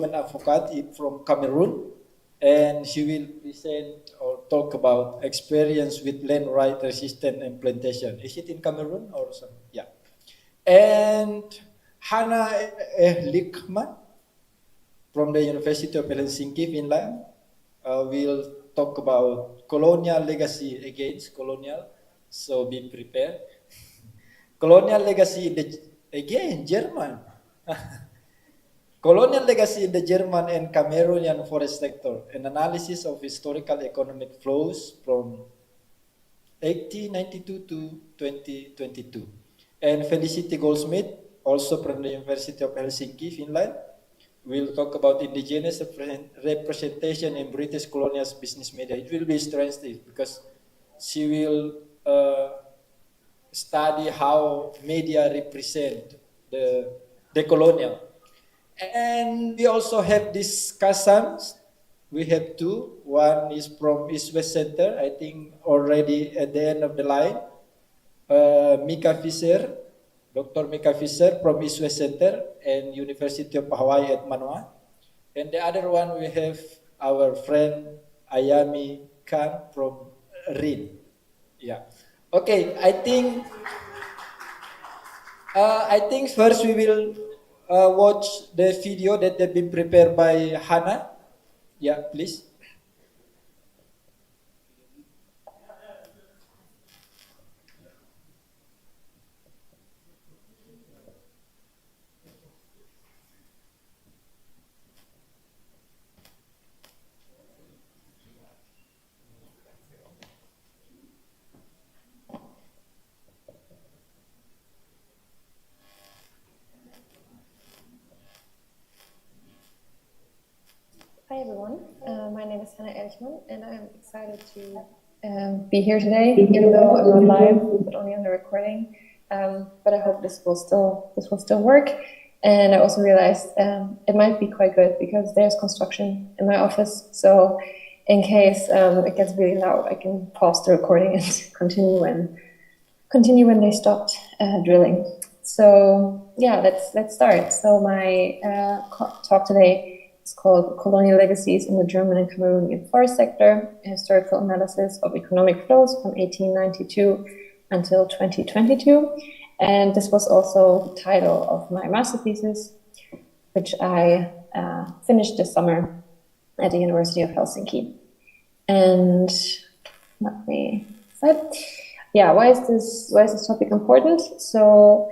an advocate from Cameroon, and she will present or talk about experience with land right resistance and plantation. Is it in Cameroon or something? Yeah. And Hannah Ehrlichmann from the University of Helsinki, Finland, will talk about colonial legacy against colonial. So be prepared. Colonial legacy in the, again, German. Colonial legacy in the German and Cameroonian forest sector, an analysis of historical economic flows from 1892 to 2022. And Felicity Goldsmith, also from the University of Helsinki, Finland, will talk about Indigenous representation in British colonial business media. It will be interesting because she will study how media represent the colonial. And we also have discussants. We have two. One is from East West Center, I think already at the end of the line. Micah Fisher, Dr. Micah Fisher from East West Center and University of Hawaii at Manoa. And the other one we have our friend Ayami Khan from RIHN. Yeah. Okay, I think first we will watch the video that have been prepared by Hannah. Yeah, please. Hi everyone, my name is Hannah Ehrlichmann and I'm excited to be here today, even though I'm not live, but only on the recording. But I hope this will still work. And I also realized it might be quite good because there's construction in my office. So in case it gets really loud, I can pause the recording and continue when they stopped drilling. So yeah, let's start. So my talk today is called Colonial Legacies in the German and Cameroonian Forest Sector, a historical analysis of economic flows from 1892 until 2022. And this was also the title of my master thesis, which I finished this summer at the University of Helsinki. And let me slide. Yeah, why is this topic important? So,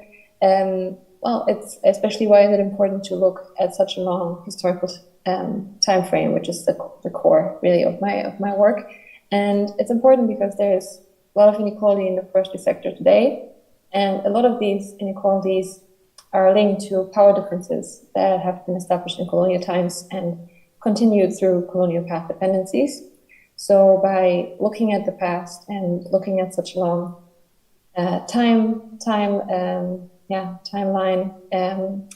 well, it's especially why is it important to look at such a long historical time frame, which is the core really of my work. And it's important because there's a lot of inequality in the forestry sector today, and a lot of these inequalities are linked to power differences that have been established in colonial times and continued through colonial path dependencies. So by looking at the past and looking at such a long timeline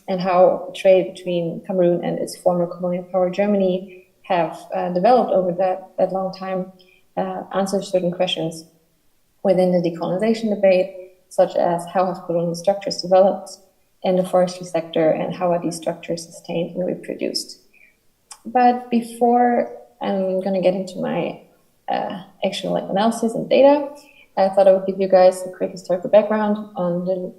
and how trade between Cameroon and its former colonial power Germany have developed over that long time, answers certain questions within the decolonization debate, such as how have colonial structures developed in the forestry sector and how are these structures sustained and reproduced. But before I'm going to get into my actual analysis and data, I thought I would give you guys a quick historical background on the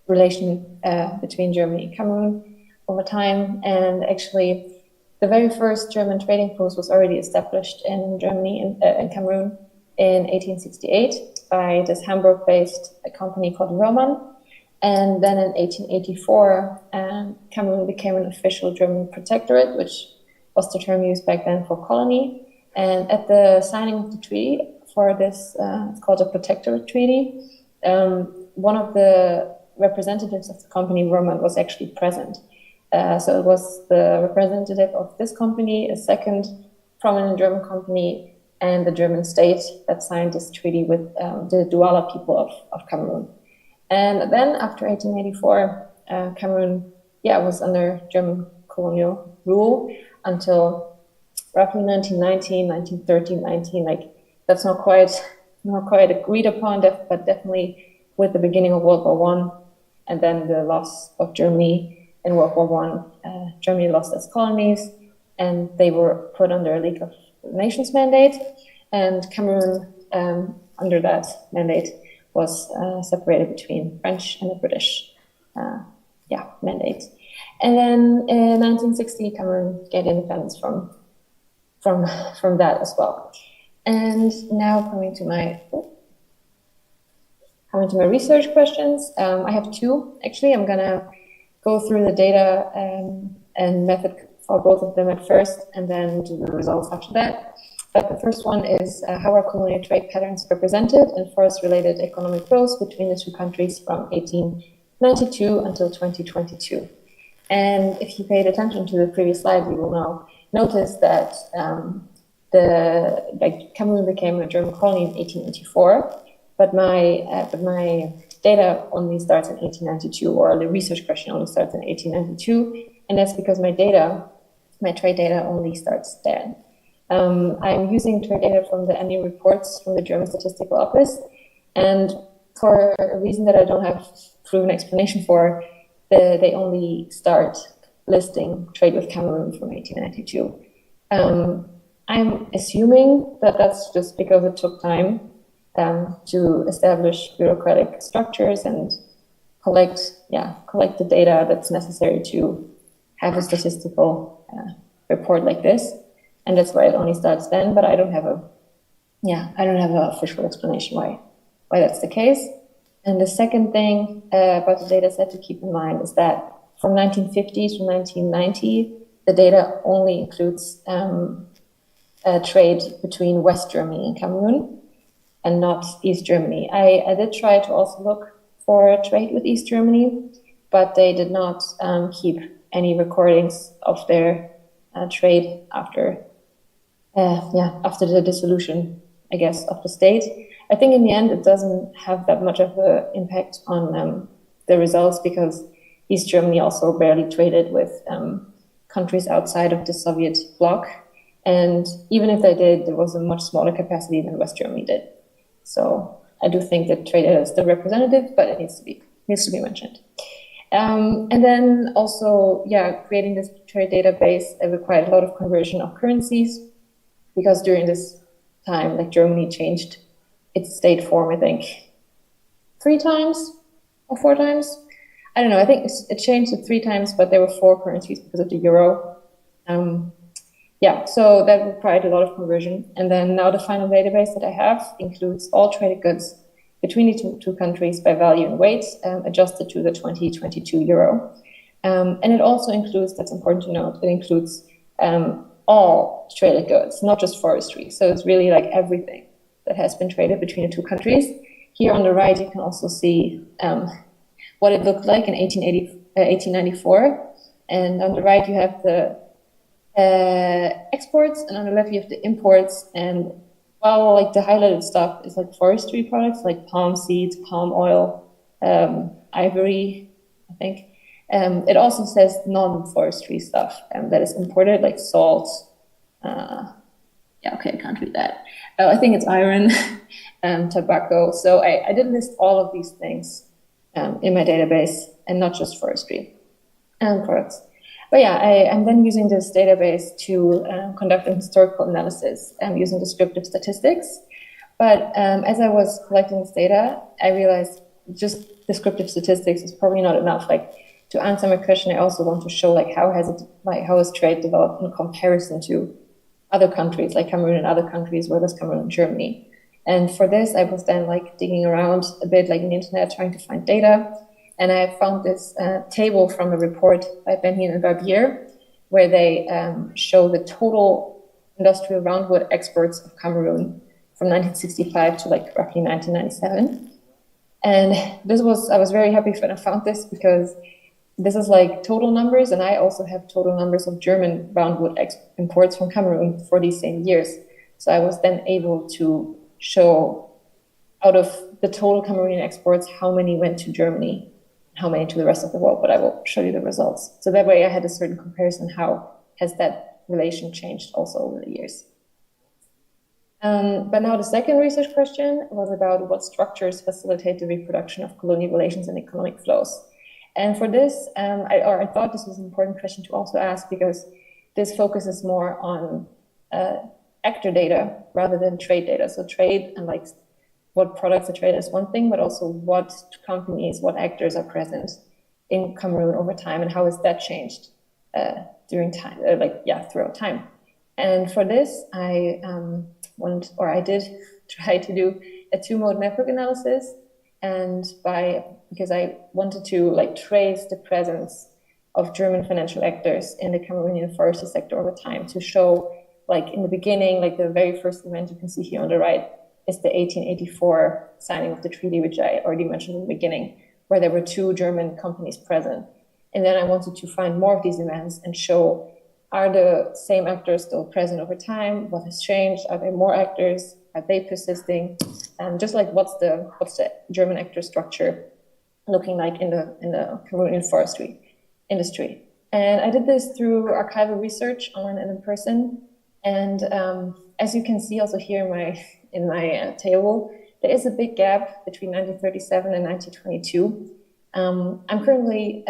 relation between Germany and Cameroon over time. And actually, the very first German trading post was already established in Germany and Cameroon in 1868 by this Hamburg-based company called Ehrlichmann. And then in 1884, Cameroon became an official German protectorate, which was the term used back then for colony. And at the signing of the treaty for this, it's called a protectorate treaty, one of the representatives of the company, Ehrlichmann, was actually present. So it was the representative of this company, a second prominent German company, and the German state that signed this treaty with the Douala people of Cameroon. And then after 1884, Cameroon, was under German colonial rule until roughly 1919, 1913, that's not quite agreed upon, but definitely with the beginning of World War I, and then the loss of Germany in World War One, Germany lost its colonies, and they were put under a League of Nations mandate, and Cameroon, under that mandate, was separated between French and the British mandate. And then in 1960, Cameroon gained independence from that as well. And now coming to my research questions, I have two. Actually, I'm gonna go through the data and method for both of them at first, and then do the results after that. But the first one is how are colonial trade patterns represented in forest-related economic growth between the two countries from 1892 until 2022. And if you paid attention to the previous slide, you will now notice that Cameroon became a German colony in 1884, but my data only starts in 1892, or the research question only starts in 1892, and that's because my trade data only starts then. I'm using trade data from the annual reports from the German Statistical Office, and for a reason that I don't have proven explanation for, they only start listing trade with Cameroon from 1892. I'm assuming that that's just because it took time to establish bureaucratic structures and collect the data that's necessary to have a statistical report like this, and that's why it only starts then. But I don't have an official explanation why that's the case. And the second thing about the data set to keep in mind is that from 1950 to 1990, the data only includes trade between West Germany and Cameroon, and not East Germany. I did try to also look for trade with East Germany, but they did not keep any recordings of their trade after the dissolution, I guess, of the state. I think in the end it doesn't have that much of an impact on the results, because East Germany also barely traded with countries outside of the Soviet bloc. And even if they did, there was a much smaller capacity than West Germany did. So I do think that trade data is still representative, but it needs to be mentioned. And then also, creating this trade database required a lot of conversion of currencies, because during this time, Germany changed its state form, I think, 3 times or 4 times. I don't know. I think it changed it 3 times, but there were 4 currencies because of the euro. So that required a lot of conversion. And then now the final database that I have includes all traded goods between the two countries by value and weight, adjusted to the 2022 euro. And it also includes, that's important to note, it includes all traded goods, not just forestry. So it's really everything that has been traded between the two countries. Here on the right, you can also see what it looked like in 1894. And on the right, you have the exports, and on the left, you have the imports. And while the highlighted stuff is forestry products, like palm seeds, palm oil, ivory, I think. It also says non-forestry stuff that is imported, like salt. I can't read that. I think it's iron, tobacco. So I did list all of these things in my database, and not just forestry products. But I'm then using this database to conduct a historical analysis using descriptive statistics. But as I was collecting this data, I realized just descriptive statistics is probably not enough. To answer my question, I also want to show how has trade developed in comparison to other countries like Cameroon and other countries, whether it's Cameroon and Germany. And for this, I was then digging around a bit in the internet, trying to find data. And I found this table from a report by Benhian and Barbier, where they show the total industrial roundwood exports of Cameroon from 1965 to roughly 1997. And I was very happy when I found this, because this is total numbers, and I also have total numbers of German roundwood imports from Cameroon for these same years. So I was then able to show out of the total Cameroonian exports, how many went to Germany, how many to the rest of the world, but I will show you the results. So that way I had a certain comparison, how has that relation changed also over the years. But now the second research question was about what structures facilitate the reproduction of colonial relations and economic flows. And for this, I thought this was an important question to also ask, because this focuses more on actor data rather than trade data. So trade and like what products are traded is one thing, but also what companies, what actors are present in Cameroon over time, and how has that changed during time, throughout time. And for this, I did try to do a two-mode network analysis, and because I wanted to like trace the presence of German financial actors in the Cameroonian forestry sector over time, to show, like in the beginning, like the very first event you can see here on the right is the 1884 signing of the treaty, which I already mentioned in the beginning, where there were 2 German companies present. And then I wanted to find more of these events and show, are the same actors still present over time? What has changed? Are there more actors? Are they persisting? And just like what's the German actor structure looking like in the Cameroonian forestry industry? And I did this through archival research, online and in person. And as you can see also here in my table, there is a big gap between 1937 and 1922. I'm currently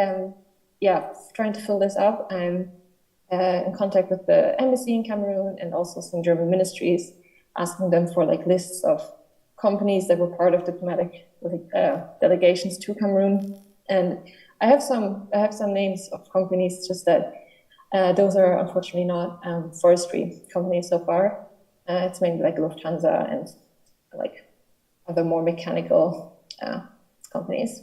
trying to fill this up. I'm in contact with the embassy in Cameroon and also some German ministries, asking them for like lists of companies that were part of diplomatic delegations to Cameroon. And I have some names of companies, just that those are unfortunately not forestry companies so far. It's mainly like Lufthansa and like other more mechanical companies.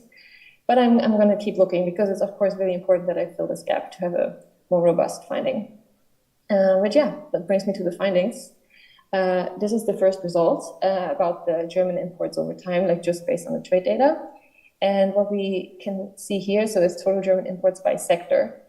But I'm going to keep looking, because it's of course really important that I fill this gap to have a more robust finding. That brings me to the findings. This is the first result about the German imports over time, like just based on the trade data. And what we can see here, so it's total German imports by sector.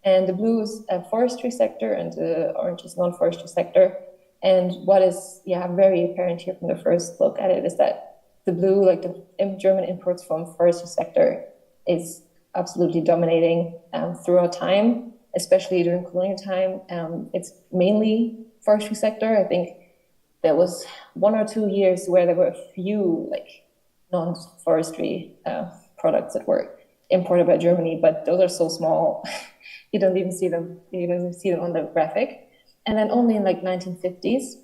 And the blue is a forestry sector and the orange is non-forestry sector. And what is very apparent here from the first look at it is that the blue, like the German imports from forestry sector, is absolutely dominating throughout time, especially during colonial time. It's mainly forestry sector. I think there was 1 or 2 years where there were a few like non-forestry products that were imported by Germany, but those are so small, you don't even see them. You don't even see them on the graphic. And then only in like 1950s,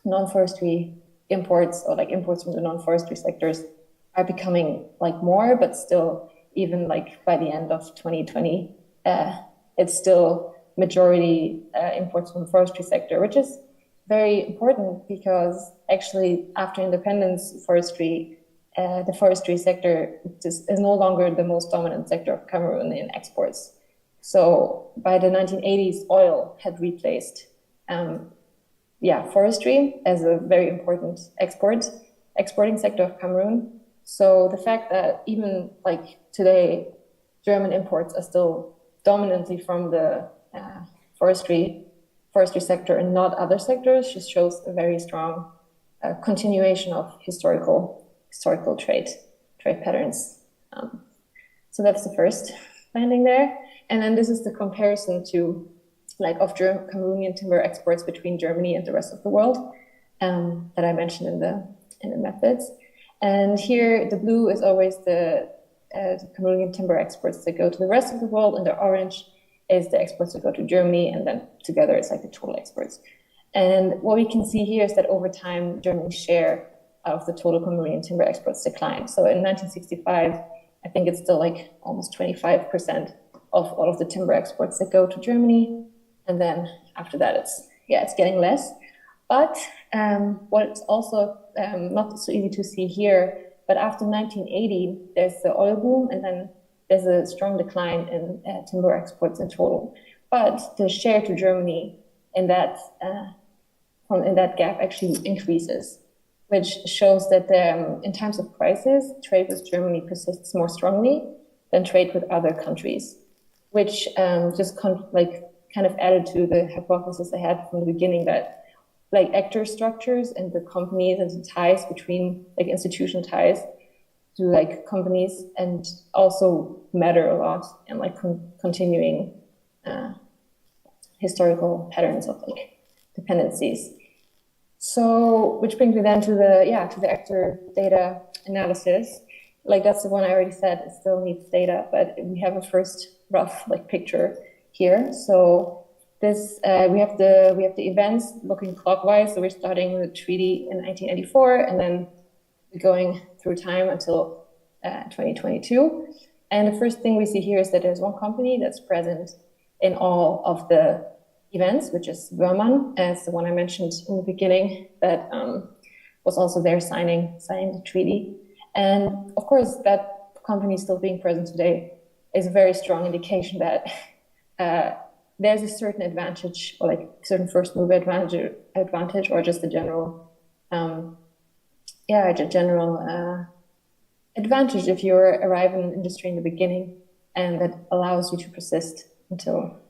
non-forestry imports, or like imports from the non-forestry sectors, are becoming like more, but still, even like by the end of 2020, it's still majority imports from the forestry sector, which is very important, because actually after independence, the forestry sector is no longer the most dominant sector of Cameroon in exports. So by the 1980s, oil had replaced forestry as a very important exporting sector of Cameroon. So the fact that even like today, German imports are still dominantly from the forestry sector and not other sectors just shows a very strong continuation of historical trade patterns. So that's the first finding there. And then this is the comparison to of Cameroonian timber exports between Germany and the rest of the world that I mentioned in the methods. And here the blue is always the Cameroonian timber exports that go to the rest of the world, and the orange is the exports that go to Germany, and then together it's like the total exports. And what we can see here is that over time, Germany's share of the total Cameroonian timber exports declined. So in 1965, I think it's still like almost 25% of all of the timber exports that go to Germany. And then after that, it's getting less. But what's also not so easy to see here, but after 1980, there's the oil boom, and then there's a strong decline in timber exports in total. But the share to Germany in that gap actually increases, which shows that in times of crisis, trade with Germany persists more strongly than trade with other countries, which just kind of added to the hypothesis I had from the beginning that like actor structures and the companies and the ties between like institution ties to like companies and also matter a lot and like continuing historical patterns of like dependencies. So, which brings me then to the actor data analysis. like that's the one I already said, it still needs data, but we have a first rough like picture here. So this we have the events looking clockwise. So we're starting with the treaty in 1984, and then going through time until 2022. And the first thing we see here is that there's one company that's present in all of the events, which is German, as the one I mentioned in the beginning, that was also there signing the treaty. And of course, that company still being present today is a very strong indication that there's a certain advantage, or like certain first mover advantage, or just a general, advantage if you're arriving in industry in the beginning, and that allows you to persist until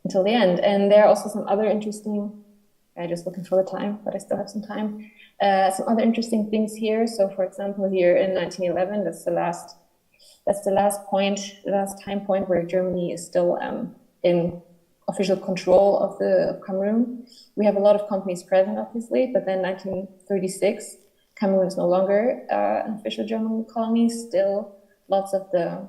the end. And there are also some other interesting, I'm just looking for the time, but I still have some time. Some other interesting things here. So for example, here in 1911, that's the last time point where Germany is still in official control of Cameroon. We have a lot of companies present, obviously, but then 1936, Cameroon is no longer an official German colony. Still, lots of the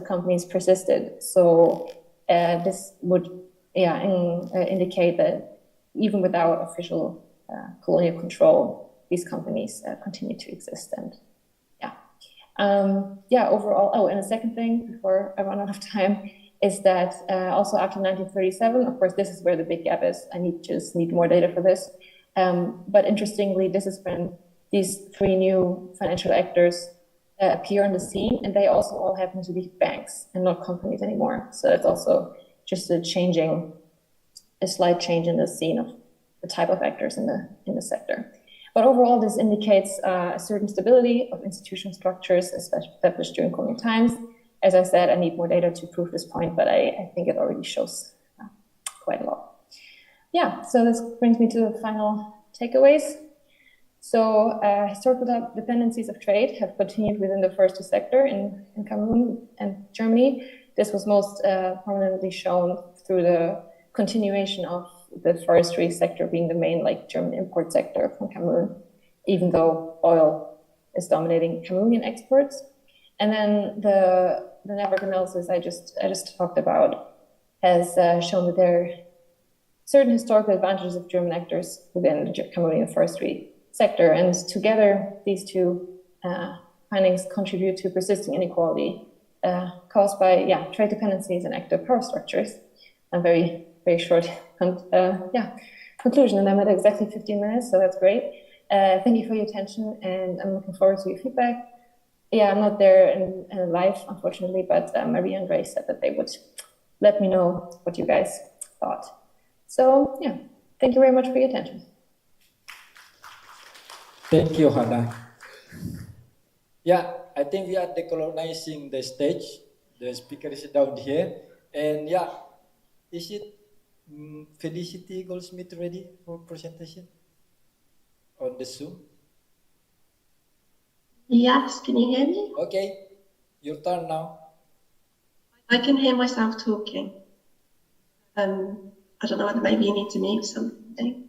companies persisted. So this would indicate that even without official colonial control, these companies continue to exist. And overall. Oh, and a second thing before I run out of time is that also after 1937, of course, this is where the big gap is. I need more data for this. But interestingly, this is when these three new financial actors appear on the scene, and they also all happen to be banks and not companies anymore. So it's also just a slight change in the scene of the type of actors in the sector. But overall, this indicates a certain stability of institutional structures established during colonial times. As I said, I need more data to prove this point, but I think it already shows quite a lot. Yeah, so this brings me to the final takeaways. So historical dependencies of trade have continued within the first two sectors in Cameroon and Germany. This was most prominently shown through the continuation of the forestry sector being the main German import sector from Cameroon, even though oil is dominating Cameroonian exports. And then the network analysis I just talked about has shown that there are certain historical advantages of German actors within the Cameroonian forestry sector, and together these two findings contribute to persisting inequality caused by trade dependencies and active power structures. A very, very short conclusion, and I'm at exactly 15 minutes, so that's great. Thank you for your attention, and I'm looking forward to your feedback. I'm not there in live, unfortunately, but Maria and Ray said that they would let me know what you guys thought. So, thank you very much for your attention. Thank you, Hannah. I think we are decolonizing the stage. The speaker is down here. And is it Felicity Goldsmith ready for presentation on the Zoom? Yes, can you hear me? Okay, your turn now. I can hear myself talking. I don't know whether maybe you need to mute something.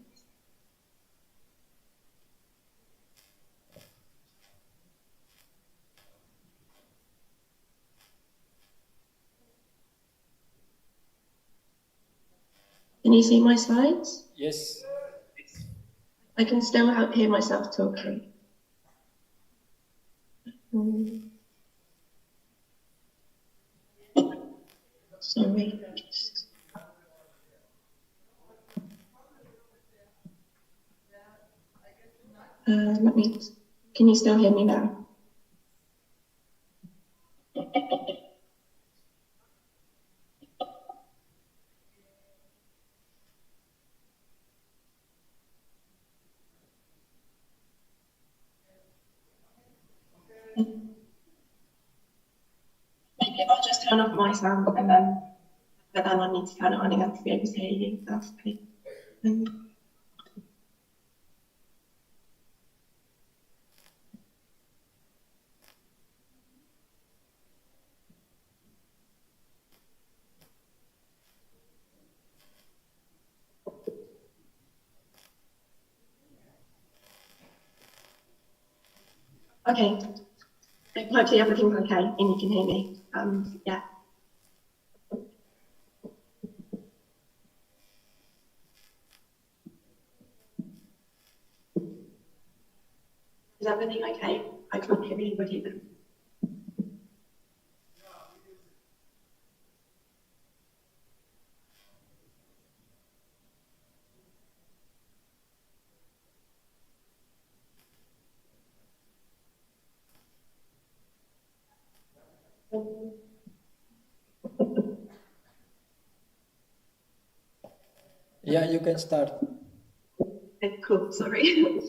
Can you see my slides? Yes. I can still hear myself talking. Sorry. Can you still hear me now? I'll just turn off my sound and then I need to turn it on again to be able to hear you. That's okay. Okay. Hopefully everything's okay and you can hear me. Yeah. Is everything okay? I can't hear anybody either. Yeah, you can start. Okay, cool, sorry.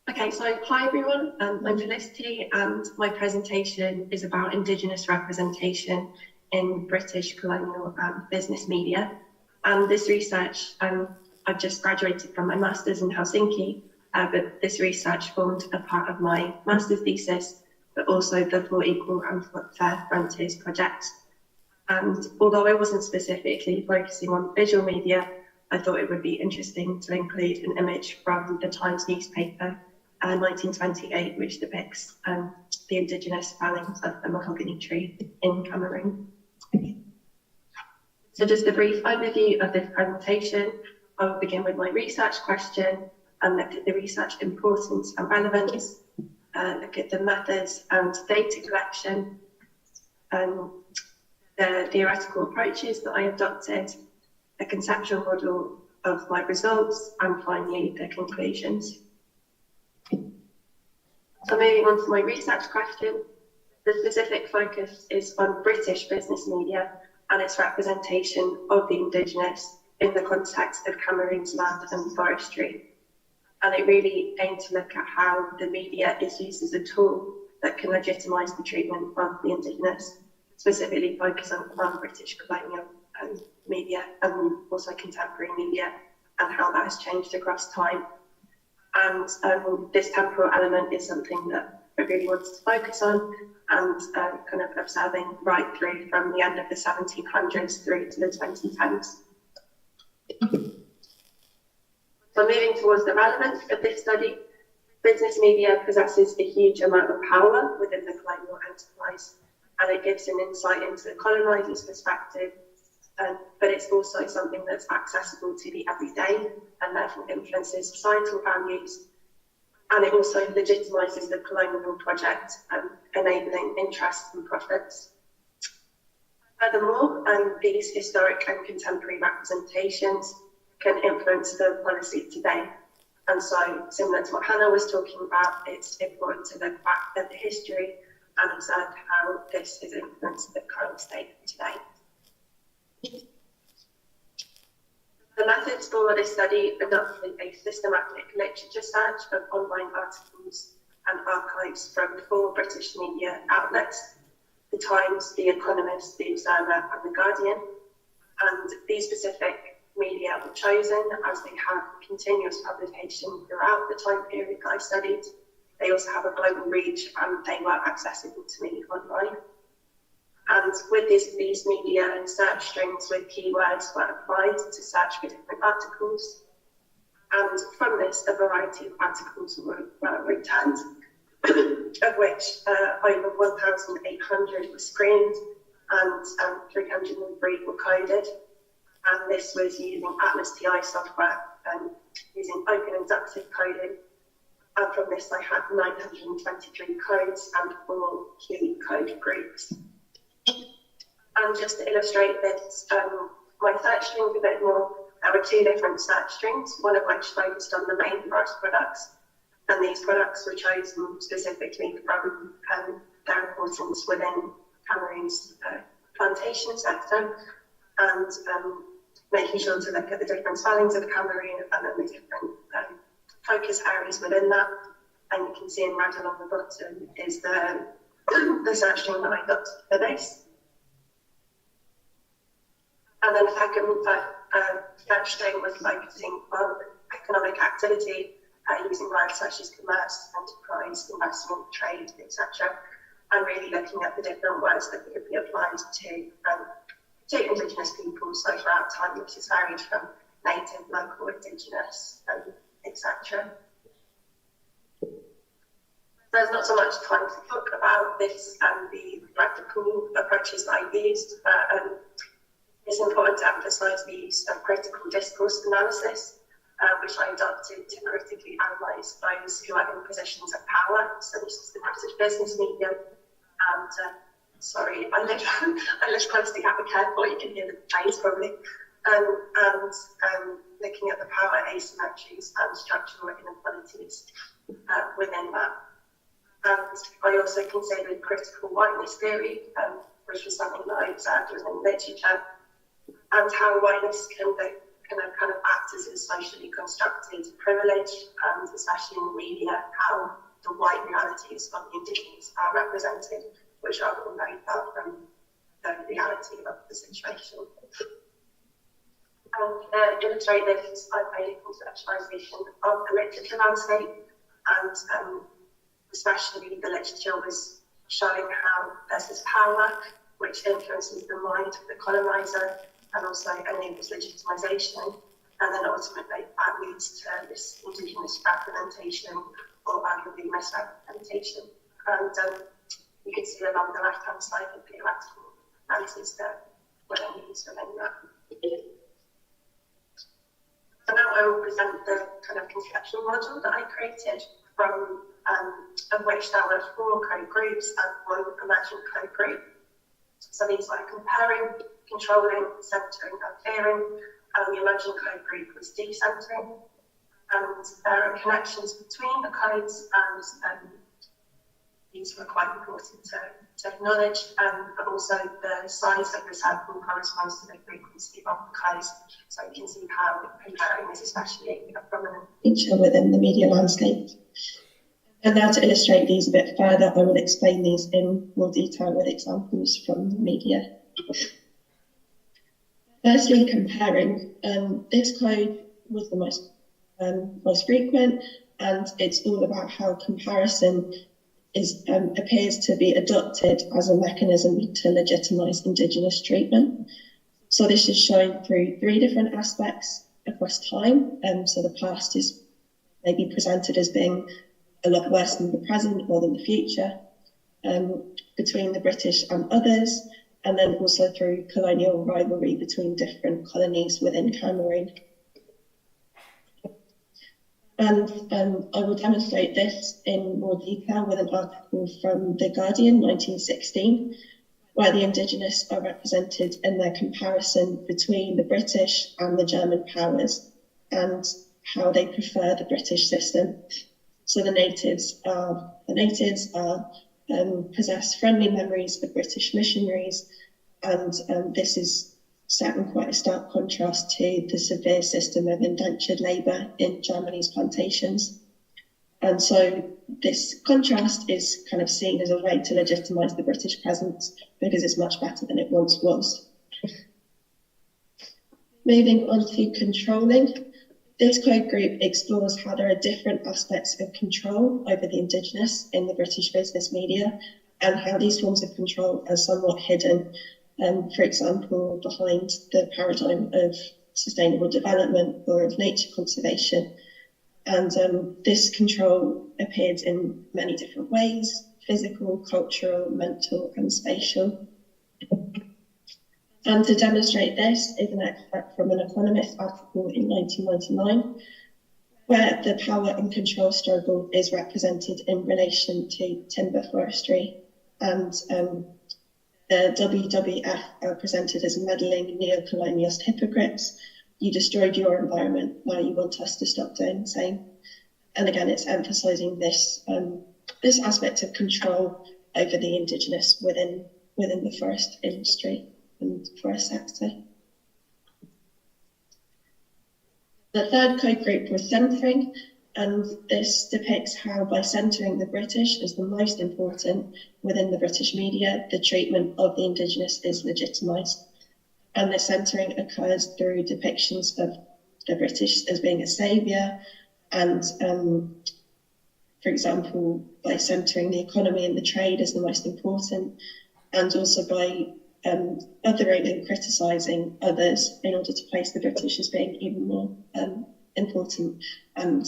Okay, so hi everyone, I'm Felicity and my presentation is about Indigenous representation in British colonial business media. And this research, I've just graduated from my master's in Helsinki, but this research formed a part of my master's thesis, but also the For Equal and Fair Frontiers project. And although I wasn't specifically focusing on visual media, I thought it would be interesting to include an image from the Times newspaper 1928, which depicts the Indigenous fellings of the mahogany tree in Cameroon. So just a brief overview of this presentation. I will begin with my research question and look at the research importance and relevance, look at the methods and data collection, the theoretical approaches that I adopted, a conceptual model of my results, and finally the conclusions. So moving on to my research question, the specific focus is on British business media and its representation of the Indigenous in the context of Cameroon's land and forestry. And it really aimed to look at how the media is used as a tool that can legitimise the treatment of the Indigenous, specifically focusing on British colonial media and also contemporary media and how that has changed across time. And this temporal element is something that I really wanted to focus on and kind of observing right through from the end of the 1700s through to the 2010s. So moving towards the relevance of this study, business media possesses a huge amount of power within the colonial enterprise, and it gives an insight into the coloniser's perspective, but it's also something that's accessible to the everyday and therefore influences societal values. And it also legitimises the colonial project, enabling interest and profits. Furthermore, these historic and contemporary representations can influence the policy today. And so, similar to what Hannah was talking about, it's important to look back at the history and observe how this has influenced the current state today. The methods for this study adopted a systematic literature search of online articles and archives from 4 British media outlets: The Times, The Economist, The Observer and The Guardian. And these specific media were chosen as they have continuous publication throughout the time period that I studied. They also have a global reach and they were accessible to me online. And with these media and search strings with keywords were applied to search for different articles. And from this, a variety of articles were returned, of which over 1,800 were screened and 303 were coded. And this was using Atlas TI software and using open inductive coding. And from this, I had 923 codes and 4 key code groups. And just to illustrate this, my search strings a bit more, there were 2 different search strings, one of which focused on the main forest products. And these products were chosen specifically from their importance within Cameroon's plantation sector, and making sure to look at the different spellings of Cameroon and then the different focus areas within that. And you can see in red along the bottom is the search string that I got for this. And then the second search string was focusing on economic activity, using words such as commerce, enterprise, investment, trade, etc. And really looking at the different words that could be applied to Indigenous people. So throughout time, this has varied from native, local, Indigenous, etc. There's not so much time to talk about this and the practical approaches that I used, but it's important to emphasise the use of critical discourse analysis, which I adopted to critically analyse those who are in positions of power. So this is the British business media. And sorry, I live close to Gatwick Airport, you can hear the planes probably. And looking at the power asymmetries and structural inequalities within that. And I also considered critical whiteness theory, which was something that I observed within literature, and how whiteness can kind of act as a socially constructed privilege, and especially in the media, how the white realities of the Indigenous are represented, which are all very far from the reality of the situation. And to illustrate this, I've made a conceptualization of the literature landscape, and especially the literature was showing how there's this power which influences the mind of the colonizer and also enables legitimization, and then ultimately that leads to this Indigenous representation or arguably misrepresentation. And you can see along the left-hand side the theoretical analysis that what I mean within that. So now I will present the kind of conceptual model that I created from of which there were 4 code groups and 1 emergent code group. So these were comparing, controlling, centering, and fearing, and the emergent code group was decentering. And there are connections between the codes, and these were quite important to acknowledge, but also the size of the circle corresponds to the frequency of the codes. So you can see how comparing is especially a prominent feature within the media landscape. And now to illustrate these a bit further, I will explain these in more detail with examples from the media. Firstly, comparing. This code was the most frequent, and it's all about how comparison appears to be adopted as a mechanism to legitimise Indigenous treatment. So this is shown through 3 different aspects across time. So the past is maybe presented as being a lot worse than the present or than the future, between the British and others, and then also through colonial rivalry between different colonies within Cameroon. And I will demonstrate this in more detail with an article from The Guardian, 1916, where the Indigenous are represented in their comparison between the British and the German powers and how they prefer the British system. So the natives possess friendly memories of British missionaries, and this is set in quite a stark contrast to the severe system of indentured labour in Germany's plantations. And so this contrast is kind of seen as a way to legitimise the British presence because it's much better than it once was. Moving on to controlling. This code group explores how there are different aspects of control over the Indigenous in the British business media and how these forms of control are somewhat hidden, for example, behind the paradigm of sustainable development or of nature conservation. And this control appeared in many different ways: physical, cultural, mental, and spatial. And to demonstrate this is an extract from an Economist article in 1999, where the power and control struggle is represented in relation to timber forestry. And the WWF are presented as meddling neo-colonialist hypocrites. You destroyed your environment, now you want us to stop doing the same. And again, it's emphasising this this aspect of control over the Indigenous within the forest industry and forest sector. The third code group was centering, and this depicts how by centering the British as the most important within the British media, the treatment of the Indigenous is legitimised. And the centering occurs through depictions of the British as being a saviour, and for example, by centering the economy and the trade as the most important, and also by othering and criticising others in order to place the British as being even more important and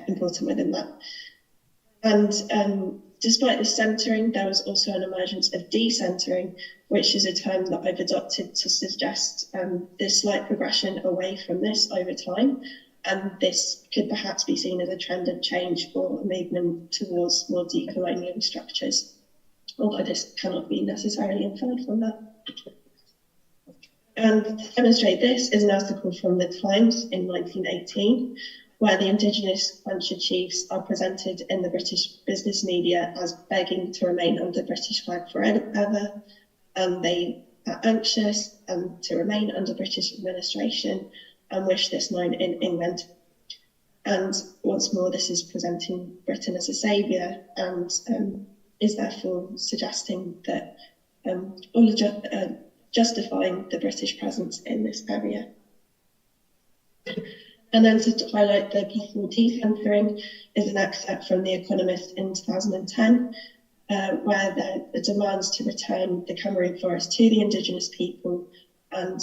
important within that. And despite the centering, there was also an emergence of decentering, which is a term that I've adopted to suggest this slight progression away from this over time. And this could perhaps be seen as a trend of change or a movement towards more decolonial structures, although this cannot be necessarily inferred from that. And to demonstrate this is an article from The Times in 1918, where the Indigenous Quancha chiefs are presented in the British business media as begging to remain under British flag forever, and they are anxious to remain under British administration and wish this known in England. And once more, this is presenting Britain as a saviour and is therefore suggesting that justifying the British presence in this area. And then to highlight the possible decentering is an excerpt from The Economist in 2010, where the demands to return the Cameroon forest to the Indigenous people and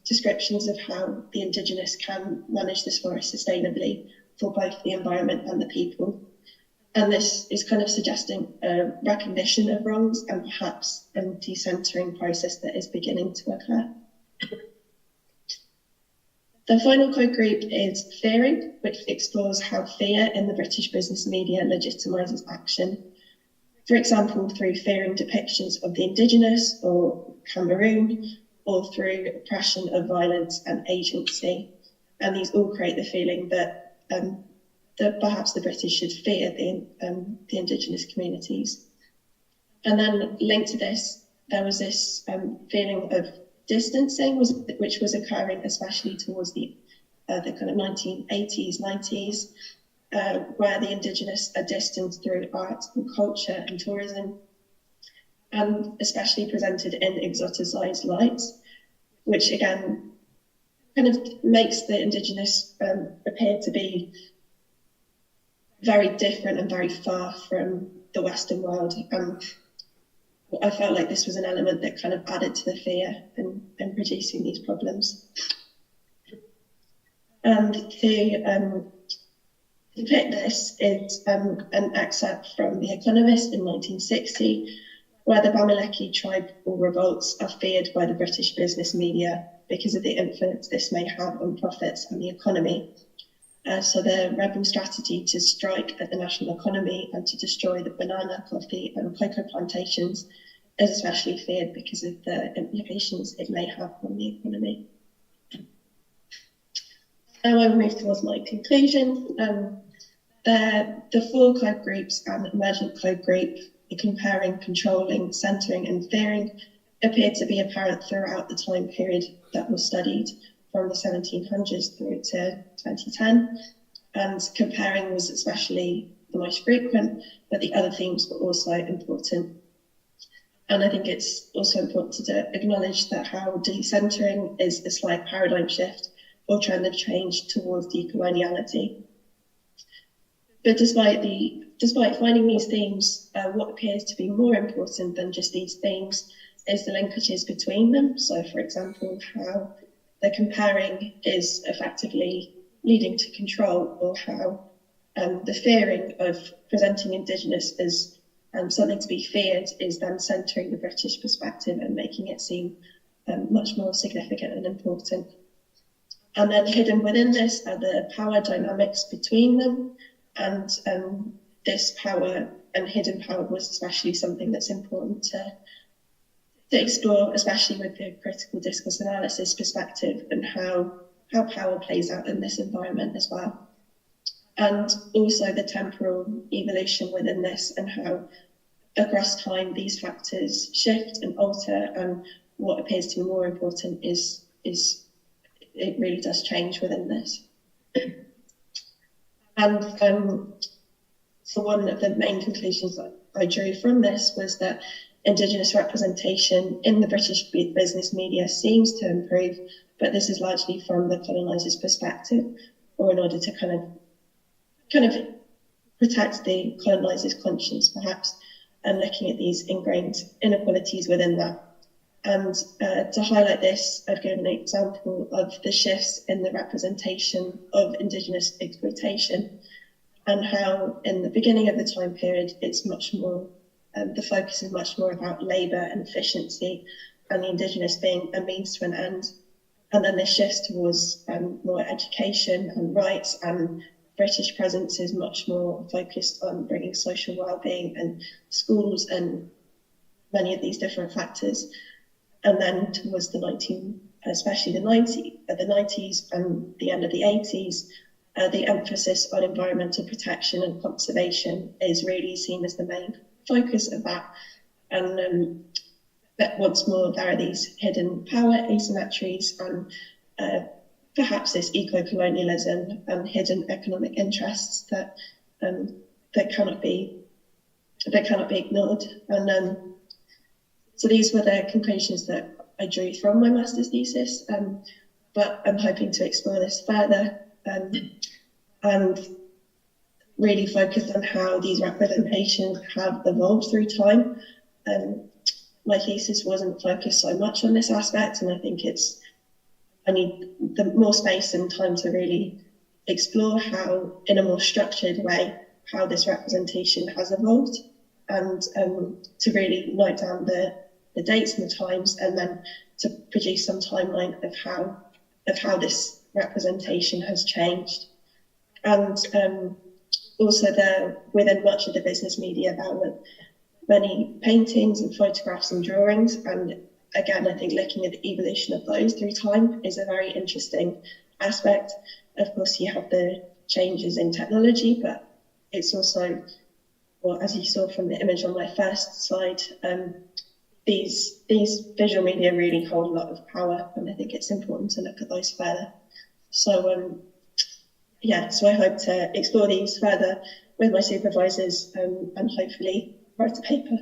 descriptions of how the Indigenous can manage this forest sustainably for both the environment and the people. And this is kind of suggesting a recognition of wrongs and perhaps a decentering process that is beginning to occur. The final code group is fearing, which explores how fear in the British business media legitimises action. For example, through fearing depictions of the Indigenous or Cameroon, or through oppression of violence and agency. And these all create the feeling that perhaps the British should fear the Indigenous communities. And then linked to this, there was this feeling of distancing, which was occurring especially towards the kind of 1980s, 90s, where the Indigenous are distanced through art and culture and tourism, and especially presented in exoticized lights, which again kind of makes the Indigenous appear to be very different and very far from the Western world. I felt like this was an element that kind of added to the fear in producing these problems. And to depict this is an excerpt from The Economist in 1960, where the Bamileke tribal revolts are feared by the British business media because of the influence this may have on profits and the economy. So the rebel strategy to strike at the national economy and to destroy the banana, coffee and cocoa plantations is especially feared because of the implications it may have on the economy. Now I will move towards my conclusion. The four code groups and emergent code group, comparing, controlling, centering and fearing, appeared to be apparent throughout the time period that was studied, from the 1700s through to 2010, and comparing was especially the most frequent, but the other themes were also important. And I think it's also important to acknowledge that how decentering is a slight paradigm shift or trend of change towards decoloniality. But despite finding these themes, what appears to be more important than just these themes is the linkages between them. So, for example, how the comparing is effectively leading to control, or how the fearing of presenting Indigenous as something to be feared is then centering the British perspective and making it seem much more significant and important. And then hidden within this are the power dynamics between them, and this power and hidden power was especially something that's important to explore, especially with the critical discourse analysis perspective and how power plays out in this environment as well. And also the temporal evolution within this and how across time these factors shift and alter, and what appears to be more important is it really does change within this. And so one of the main conclusions that I drew from this was that Indigenous representation in the British business media seems to improve, but this is largely from the coloniser's perspective, or in order to kind of protect the coloniser's conscience, perhaps, and looking at these ingrained inequalities within that. And to highlight this, I've given an example of the shifts in the representation of Indigenous exploitation, and how in the beginning of the time period, it's much more, the focus is much more about labour and efficiency, and the Indigenous being a means to an end. And then this shifts towards more education and rights, and British presence is much more focused on bringing social well-being and schools and many of these different factors. And then towards especially the 90s and the end of the 80s, the emphasis on environmental protection and conservation is really seen as the main focus of that. And that once more, there are these hidden power asymmetries and perhaps this eco-colonialism and hidden economic interests that cannot be ignored. And so these were the conclusions that I drew from my master's thesis, but I'm hoping to explore this further and really focus on how these representations have evolved through time. My thesis wasn't focused so much on this aspect, and I think I need more space and time to really explore how, in a more structured way, how this representation has evolved, and to really note down the dates and the times, and then to produce some timeline of how this representation has changed. And also within much of the business media, there were many paintings and photographs and drawings, and again, I think looking at the evolution of those through time is a very interesting aspect. Of course, you have the changes in technology, but it's also, well, as you saw from the image on my first slide, these visual media really hold a lot of power, and I think it's important to look at those further. So, so I hope to explore these further with my supervisors and hopefully write a paper.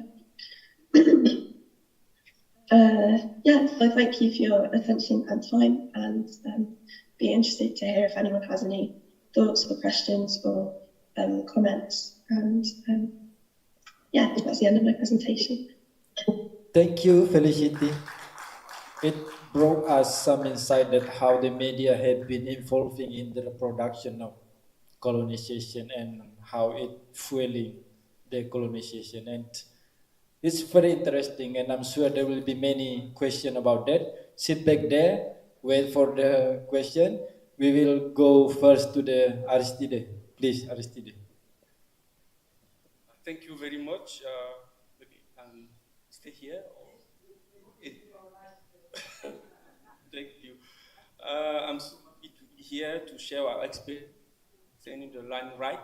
So thank you for your attention and time, and be interested to hear if anyone has any thoughts or questions or comments. And I think that's the end of my presentation. Thank you, Felicity. It brought us some insight that how the media have been involving in the production of colonization and how it fueling the colonization. And it's very interesting, and I'm sure there will be many questions about that. Sit back there, wait for the question. We will go first to the Aristide. Please, Aristide. Thank you very much. Maybe stay here. Thank you. I'm here to share our experience in the line right.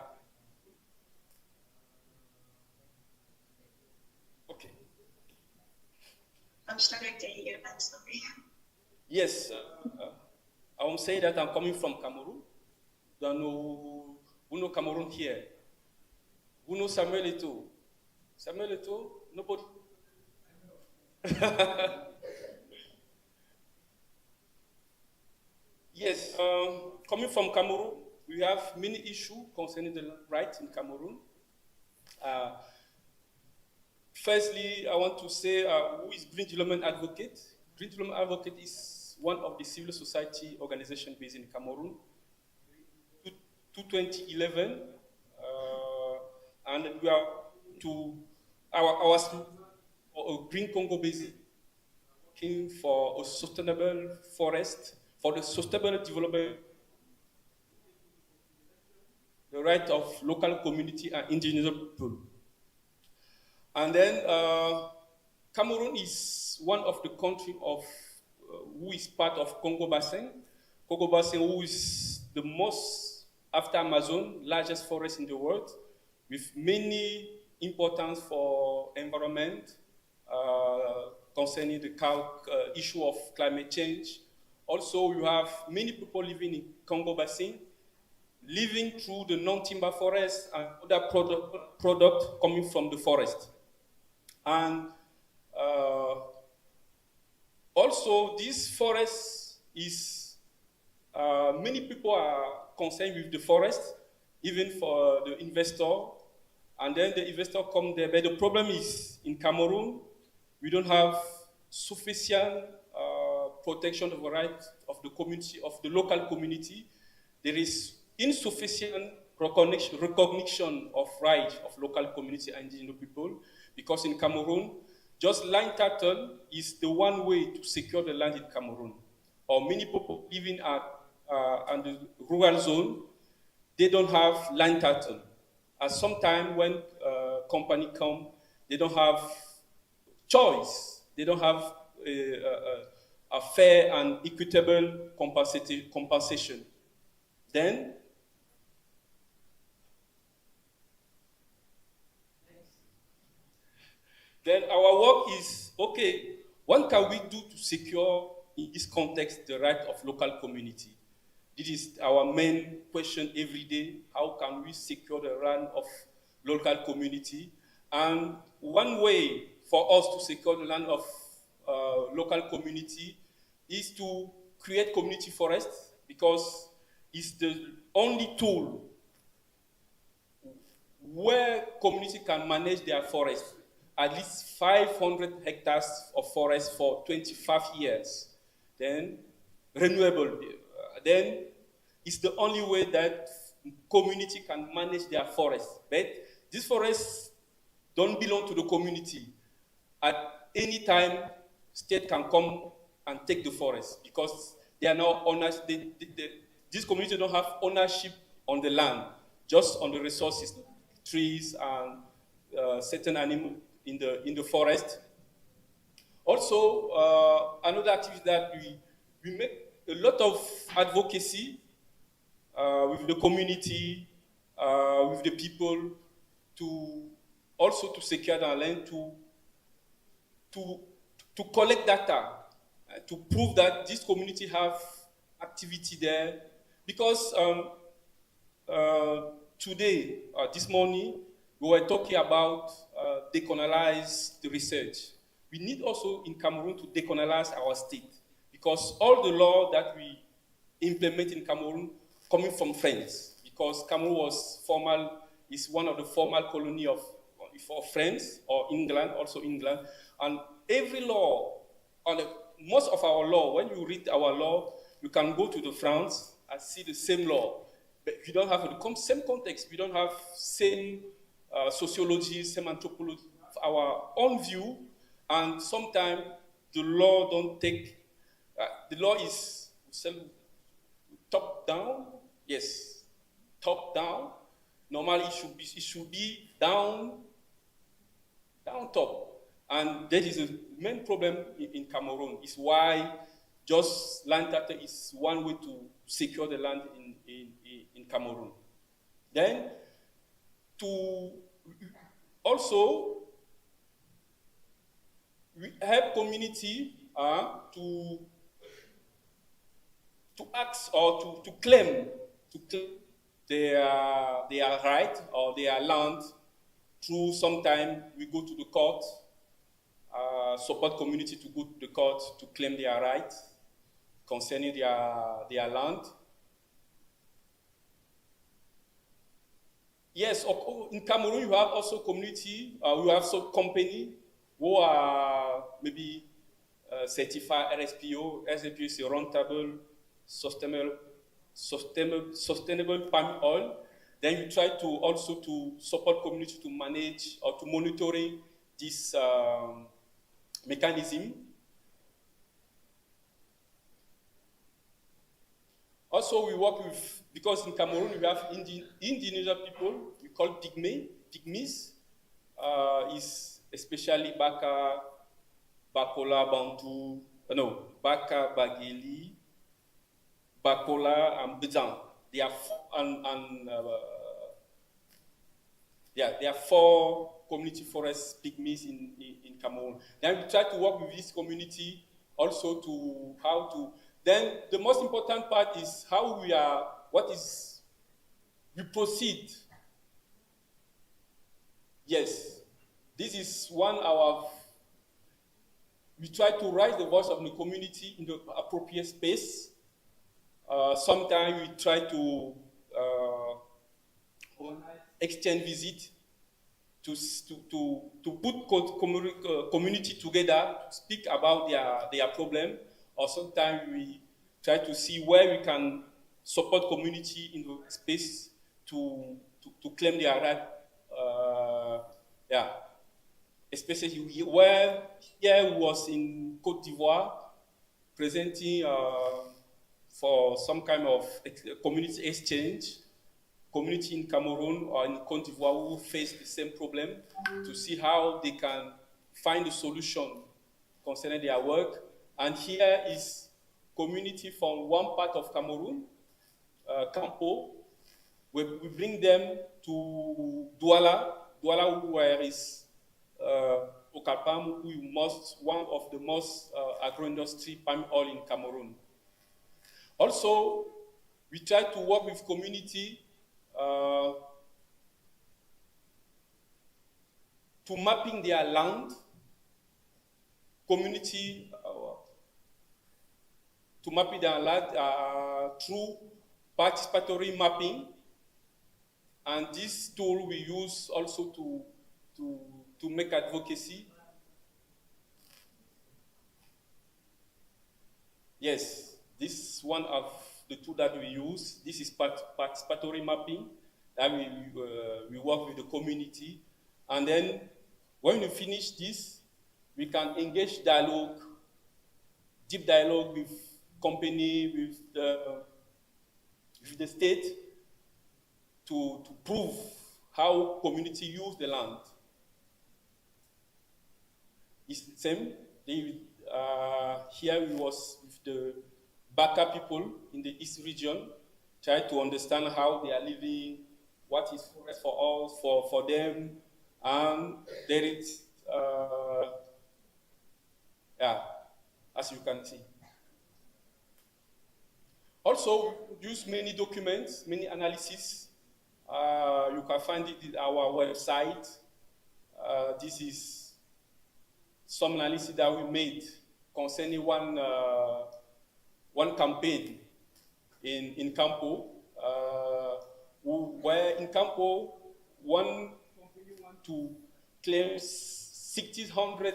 Okay. I'm struggling to hear you, I'm sorry. Yes, I won't say that I'm coming from Cameroon. Who know Cameroon here? Who knows Samuel Eto'o? Samuel Eto'o? Nobody? Yes, coming from Cameroon, we have many issues concerning the rights in Cameroon. Firstly, I want to say who is Green Development Advocate? Green Development Advocate is one of the civil society organizations based in Cameroon. To 2011, and we are to our Green Congo Basin, working for a sustainable forest, for the sustainable development, the right of local community and indigenous people. And then Cameroon is one of the countries who is part of Congo Basin. Congo Basin, who is the most, after Amazon, largest forest in the world, with many importance for environment, concerning the issue of climate change. Also, you have many people living in Congo Basin, living through the non-timber forest and other product coming from the forest. And also, this forest is, many people are concerned with the forest, even for the investor. And then the investor come there. But the problem is, in Cameroon, we don't have sufficient protection of the rights of the community, of the local community. There is insufficient recognition of rights of local community and indigenous people, because in Cameroon, just land title is the one way to secure the land in Cameroon. Or many people living in the rural zone, they don't have land title. And sometimes when company come, they don't have choice. They don't have a fair and equitable compensation. Then our work is, okay, what can we do to secure in this context the right of local community? This is our main question every day. How can we secure the right of local community? And one way for us to secure the land of local community is to create community forests, because it's the only tool where community can manage their forest, at least 500 hectares of forest for 25 years. Then renewable. Then it's the only way that community can manage their forest. But these forests don't belong to the community. At any time, state can come and take the forest, because they are now owners. This community don't have ownership on the land, just on the resources, trees and certain animals in the forest. Also, another activity that we make a lot of advocacy with the community, with the people, to secure the land, to collect data, to prove that this community have activity there. Because today, this morning, we were talking about decolonize the research. We need also in Cameroon to decolonize our state, because all the law that we implement in Cameroon coming from France, because Cameroon is one of the formal colony of France or England, also England, and every law, most of our law, when you read our law, you can go to the France and see the same law, but we don't have the same context. We don't have same sociology, same anthropology, our own view, and sometimes the law don't take. The law is top down. Yes, top down. Normally, it should be down top. And that is the main problem in Cameroon. Is why just land title is one way to secure the land in Cameroon. Then, to also we help community to ask or to claim their right or their land through. Sometimes we go to the court, support community to go to the court to claim their right concerning their land. Yes, in Cameroon you have also community, you have some company who are maybe certified RSPO. RSPO is a rentable, sustainable palm oil. Then you try to also to support community to manage or to monitoring this mechanism. Also, we work with, because in Cameroon we have Indonesian people, we call pygmies, is especially Baka, Bakola, Bantu, Baka, Bageli, Bakola, and Bedzan. They are there are 4 community forest pygmies in Cameroon. Then we try to work with this community also to how to. Then the most important part is how we proceed. Yes, this is we try to raise the voice of the community in the appropriate space. Sometimes we try to exchange visit to put community together to speak about their problem, or sometimes we try to see where we can support community in the space to claim their right. Yeah, especially where here was in Côte d'Ivoire, presenting for some kind of community exchange, community in Cameroon or in Côte d'Ivoire who face the same problem, to see how they can find a solution concerning their work. And here is community from one part of Cameroon, Campo. We bring them to Douala, where is Okapam, one of the most agro-industry palm oil in Cameroon. Also, we try to work with community to mapping their land, community to mapping their land through participatory mapping. And this tool we use also to make advocacy. Yes, this is one of the tools that we use. This is participatory mapping that we work with the community. And then when we finish this, we can engage dialogue, deep dialogue with company, with the state, to prove how community use the land. It's the same. Here we was with the Baka people in the East region, try to understand how they are living, what is forest for us, for them, and there is, yeah, as you can see. Also, use many documents, many analyses. You can find it in our website. This is some analysis that we made concerning one campaign in Campo, where in Campo, one company want to claim 60,000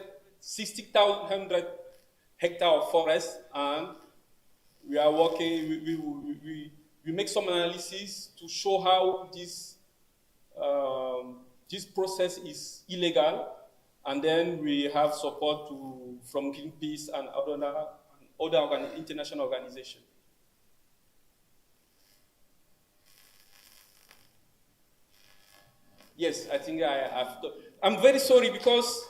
hectares of forest, and we are working, we make some analysis to show how this process is illegal, and then we have support from Greenpeace and other international organizations. Yes, I think I have. I'm very sorry because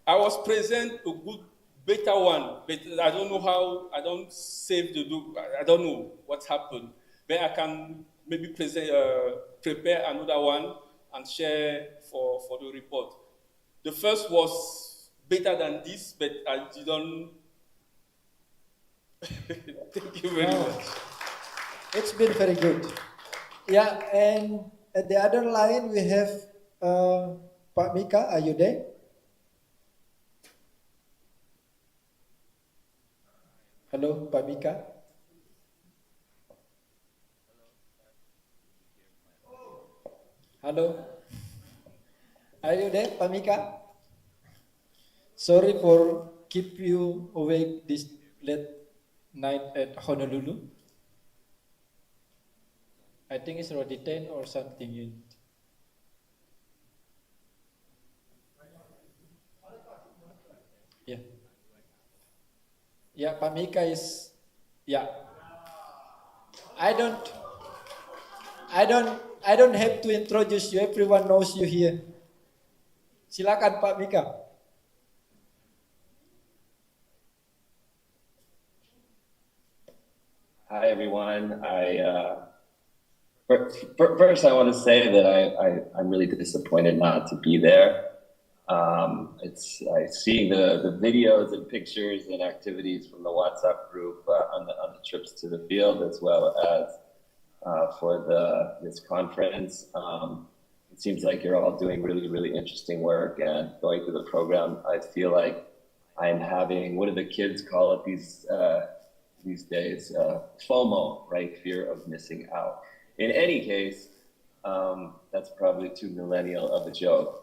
I was present a good beta one, but I don't know how, I don't save I don't know what happened. But I can maybe prepare another one and share for the report. The first was better than this, but I didn't. Thank you very much. It's been very good. Yeah, and at the other line we have Pak Micah. Are you there? Hello, Pak Micah. Hello. Are you there, Pak Micah? Sorry for keep you awake this late night at Honolulu. I think it's already 10 or something. Yeah. Yeah, Pak Micah is, yeah. I don't have to introduce you. Everyone knows you here. Silakan Pak Micah. Hi everyone. First I want to say that I'm really disappointed not to be there. I see the videos and pictures and activities from the WhatsApp group on the trips to the field, as well as for this conference. It seems like you're all doing really, really interesting work, and going through the program, I feel like I'm having, what do the kids call it these days? FOMO, right? Fear of missing out. In any case, that's probably too millennial of a joke.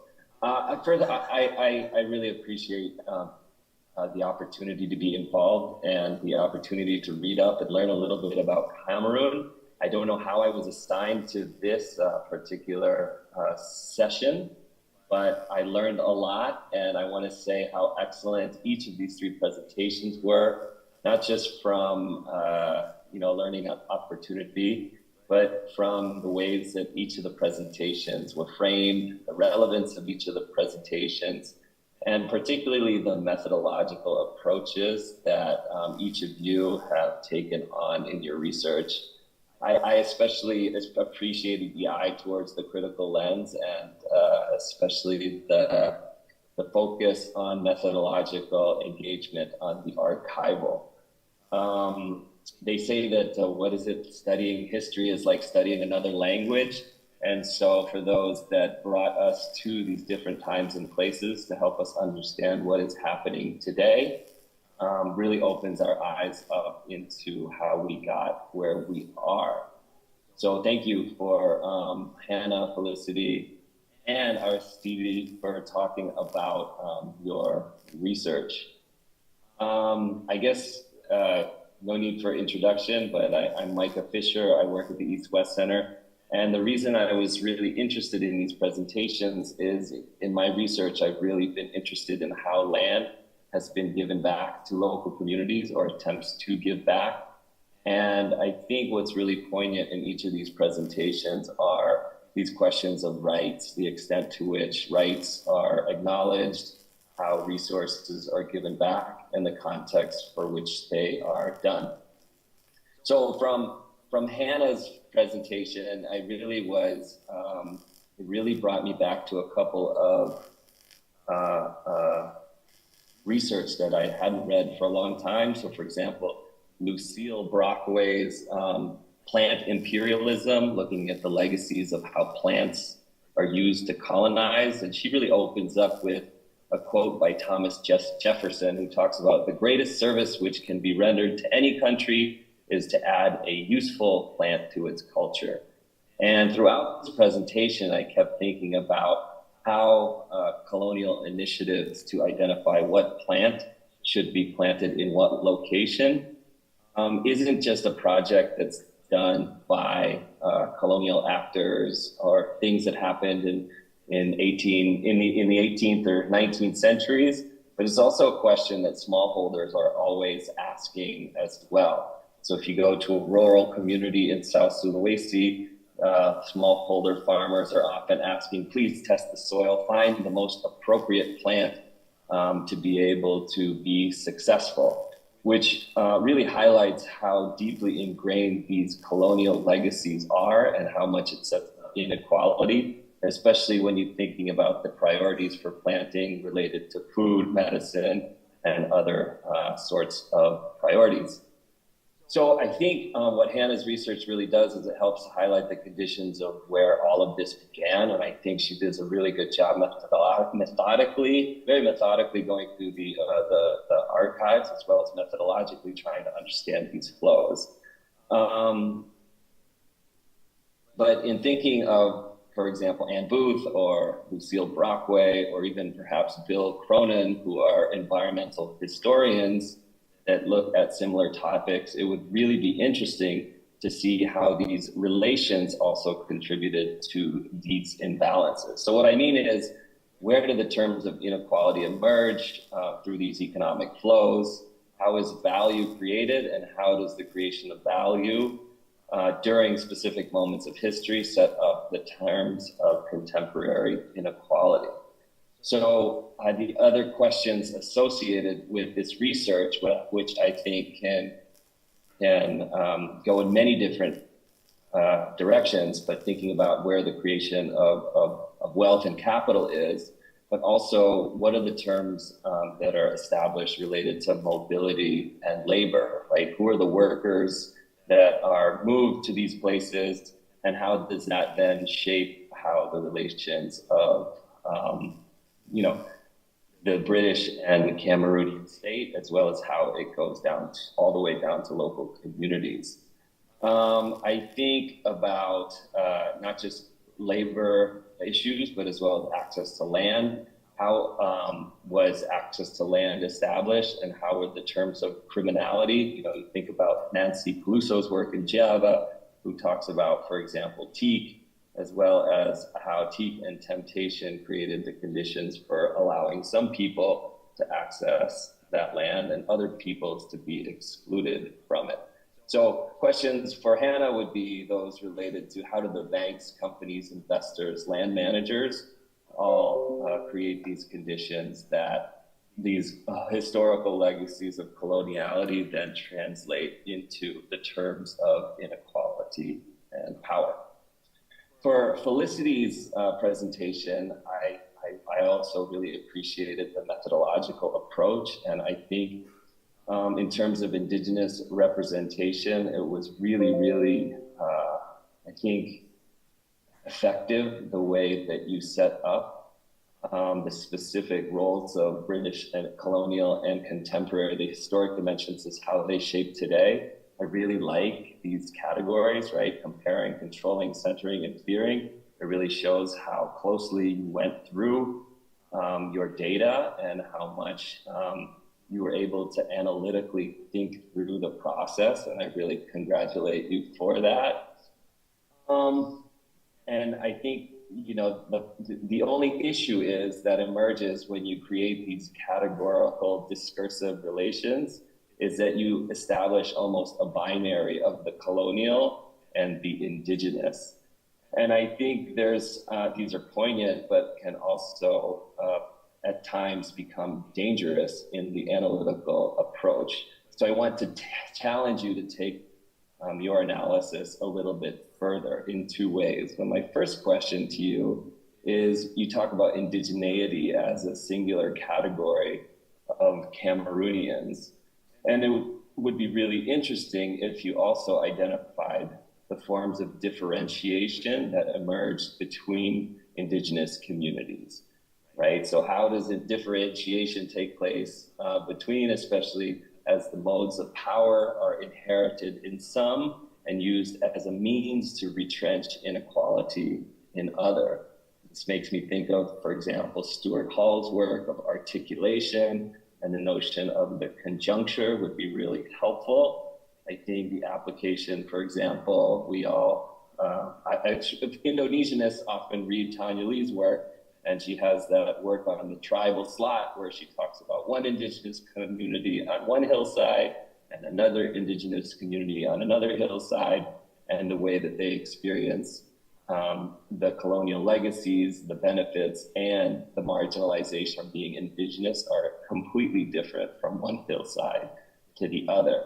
First, I really appreciate the opportunity to be involved and the opportunity to read up and learn a little bit about Cameroon I don't know how I was assigned to this particular session, but I learned a lot, and I want to say how excellent each of these three presentations were, not just from learning opportunity, but from the ways that each of the presentations were framed, the relevance of each of the presentations, and particularly the methodological approaches that each of you have taken on in your research. I especially appreciated the eye towards the critical lens, and especially the focus on methodological engagement on the archival. They say that, studying history is like studying another language. And so for those that brought us to these different times and places to help us understand what is happening today, really opens our eyes up into how we got where we are. So thank you for Hannah, Felicity, and Aristide for talking about your research. I guess no need for introduction, but I'm Micah Fisher. I work at the East-West Center. And the reason I was really interested in these presentations is in my research, I've really been interested in how land has been given back to local communities or attempts to give back. And I think what's really poignant in each of these presentations are these questions of rights, the extent to which rights are acknowledged, how resources are given back, and the context for which they are done. So from Hannah's presentation, I really was, it really brought me back to a couple of research that I hadn't read for a long time. So for example, Lucille Brockway's Plant Imperialism, looking at the legacies of how plants are used to colonize. And she really opens up with a quote by Thomas Jefferson, who talks about the greatest service which can be rendered to any country is to add a useful plant to its culture. And throughout this presentation, I kept thinking about how colonial initiatives to identify what plant should be planted in what location isn't just a project that's done by colonial actors or things that happened in the 18th or 19th centuries, but it's also a question that smallholders are always asking as well. So if you go to a rural community in South Sulawesi, smallholder farmers are often asking, please test the soil, find the most appropriate plant to be able to be successful, which really highlights how deeply ingrained these colonial legacies are and how much it sets up inequality, especially when you're thinking about the priorities for planting related to food, medicine, and other sorts of priorities. So I think what Hannah's research really does is it helps highlight the conditions of where all of this began. And I think she does a really good job very methodically going through the archives, as well as methodologically trying to understand these flows. But in thinking of, for example, Ann Booth or Lucille Brockway, or even perhaps Bill Cronin, who are environmental historians that look at similar topics, it would really be interesting to see how these relations also contributed to these imbalances. So what I mean is, where do the terms of inequality emerge through these economic flows? How is value created, and how does the creation of value during specific moments of history set up the terms of contemporary inequality? So the other questions associated with this research, which I think can go in many different directions, but thinking about where the creation of wealth and capital is, but also what are the terms that are established related to mobility and labor, right? Who are the workers that are moved to these places, and how does that then shape how the relations of the British and the Cameroonian state, as well as how it goes down all the way down to local communities. I think about not just labor issues, but as well as access to land. How was access to land established, and how were the terms of criminality? You think about Nancy Peluso's work in Java, who talks about, for example, teak, as well as how teak and temptation created the conditions for allowing some people to access that land and other peoples to be excluded from it. So questions for Hannah would be those related to how do the banks, companies, investors, land managers all create these conditions that these historical legacies of coloniality then translate into the terms of inequality and power. For Felicity's presentation, I also really appreciated the methodological approach, and I think in terms of Indigenous representation, it was really, I think, effective the way that you set up the specific roles of British and colonial and contemporary, the historic dimensions is how they shape today. I really like these categories, right? Comparing, controlling, centering, and fearing. It really shows how closely you went through your data and how much you were able to analytically think through the process. And I really congratulate you for that. And I think, you know, the only issue is that emerges when you create these categorical discursive relations is that you establish almost a binary of the colonial and the indigenous. And I think there's, these are poignant, but can also at times become dangerous in the analytical approach. So I want to challenge you to take your analysis a little bit further in two ways. So my first question to you is, you talk about indigeneity as a singular category of Cameroonians. And it would be really interesting if you also identified the forms of differentiation that emerged between Indigenous communities, right? So how does the differentiation take place between, especially as the modes of power are inherited in some and used as a means to retrench inequality in other? This makes me think of, for example, Stuart Hall's work of articulation, and the notion of the conjuncture would be really helpful. I think the application, for example, we all, Indonesianists often read Tanya Lee's work, and she has that work on the tribal slot where she talks about one indigenous community on one hillside and another indigenous community on another hillside, and the way that they experience the colonial legacies, the benefits, and the marginalization of being indigenous are completely different from one hillside to the other.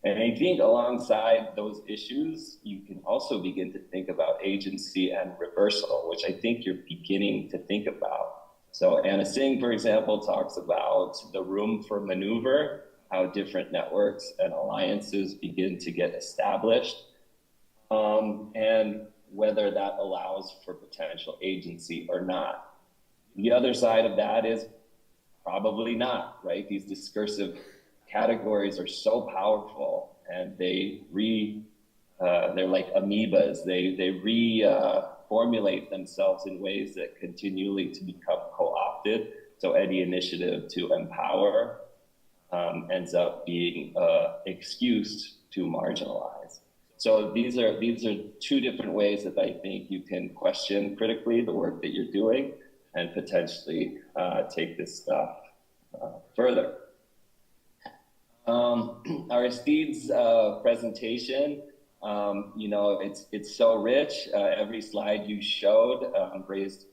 And I think alongside those issues, you can also begin to think about agency and reversal, which I think you're beginning to think about. So Anna Singh, for example, talks about the room for maneuver, how different networks and alliances begin to get established, and whether that allows for potential agency or not. The other side of that is probably not, right? These discursive categories are so powerful, and they're like amoebas. They reformulate themselves in ways that continually to become co-opted. So any initiative to empower ends up being excused to marginalize. So these are two different ways that I think you can question critically the work that you're doing and potentially take this stuff further. Aristide's presentation, you know, it's so rich. Every slide you showed raised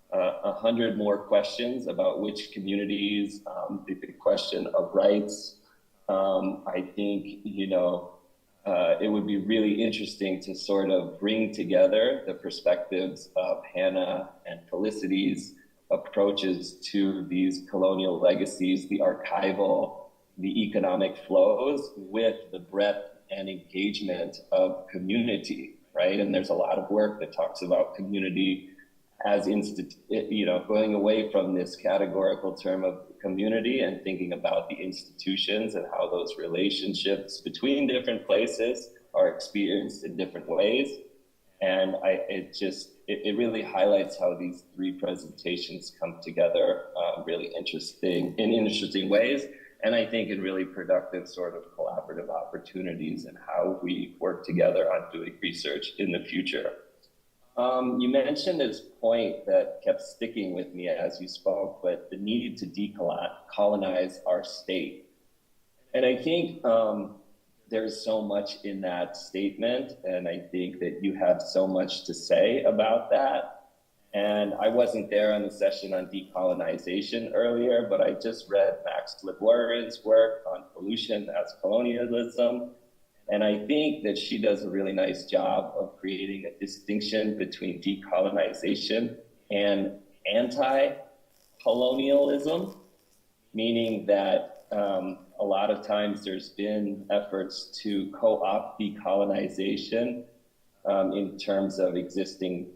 100 more questions about which communities, the question of rights. I think, you know, it would be really interesting to sort of bring together the perspectives of Hannah and Felicity's approaches to these colonial legacies, the archival, the economic flows, with the breadth and engagement of community, right? And there's a lot of work that talks about community as you know, going away from this categorical term of community and thinking about the institutions and how those relationships between different places are experienced in different ways. And it really highlights how these three presentations come together in interesting ways. and I think in really productive sort of collaborative opportunities and how we work together on doing research in the future. You mentioned this point that kept sticking with me as you spoke, but the need to decolonize our state. And I think there's so much in that statement, and I think that you have so much to say about that. And I wasn't there on the session on decolonization earlier, but I just read Max Liboirin's work on pollution as colonialism. And I think that she does a really nice job of creating a distinction between decolonization and anti-colonialism, meaning that a lot of times there's been efforts to co-opt decolonization in terms of existing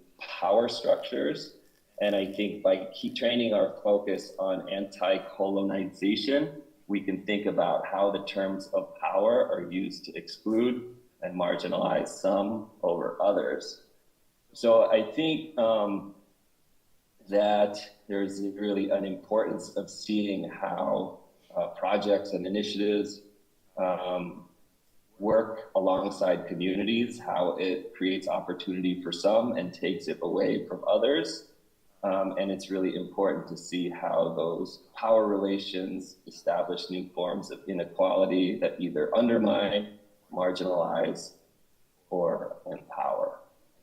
power structures. And I think by keep training our focus on anti-colonization, we can think about how the terms of power are used to exclude and marginalize some over others. So I think that there's really an importance of seeing how projects and initiatives work alongside communities, how it creates opportunity for some and takes it away from others. And it's really important to see how those power relations establish new forms of inequality that either undermine, marginalize, or empower.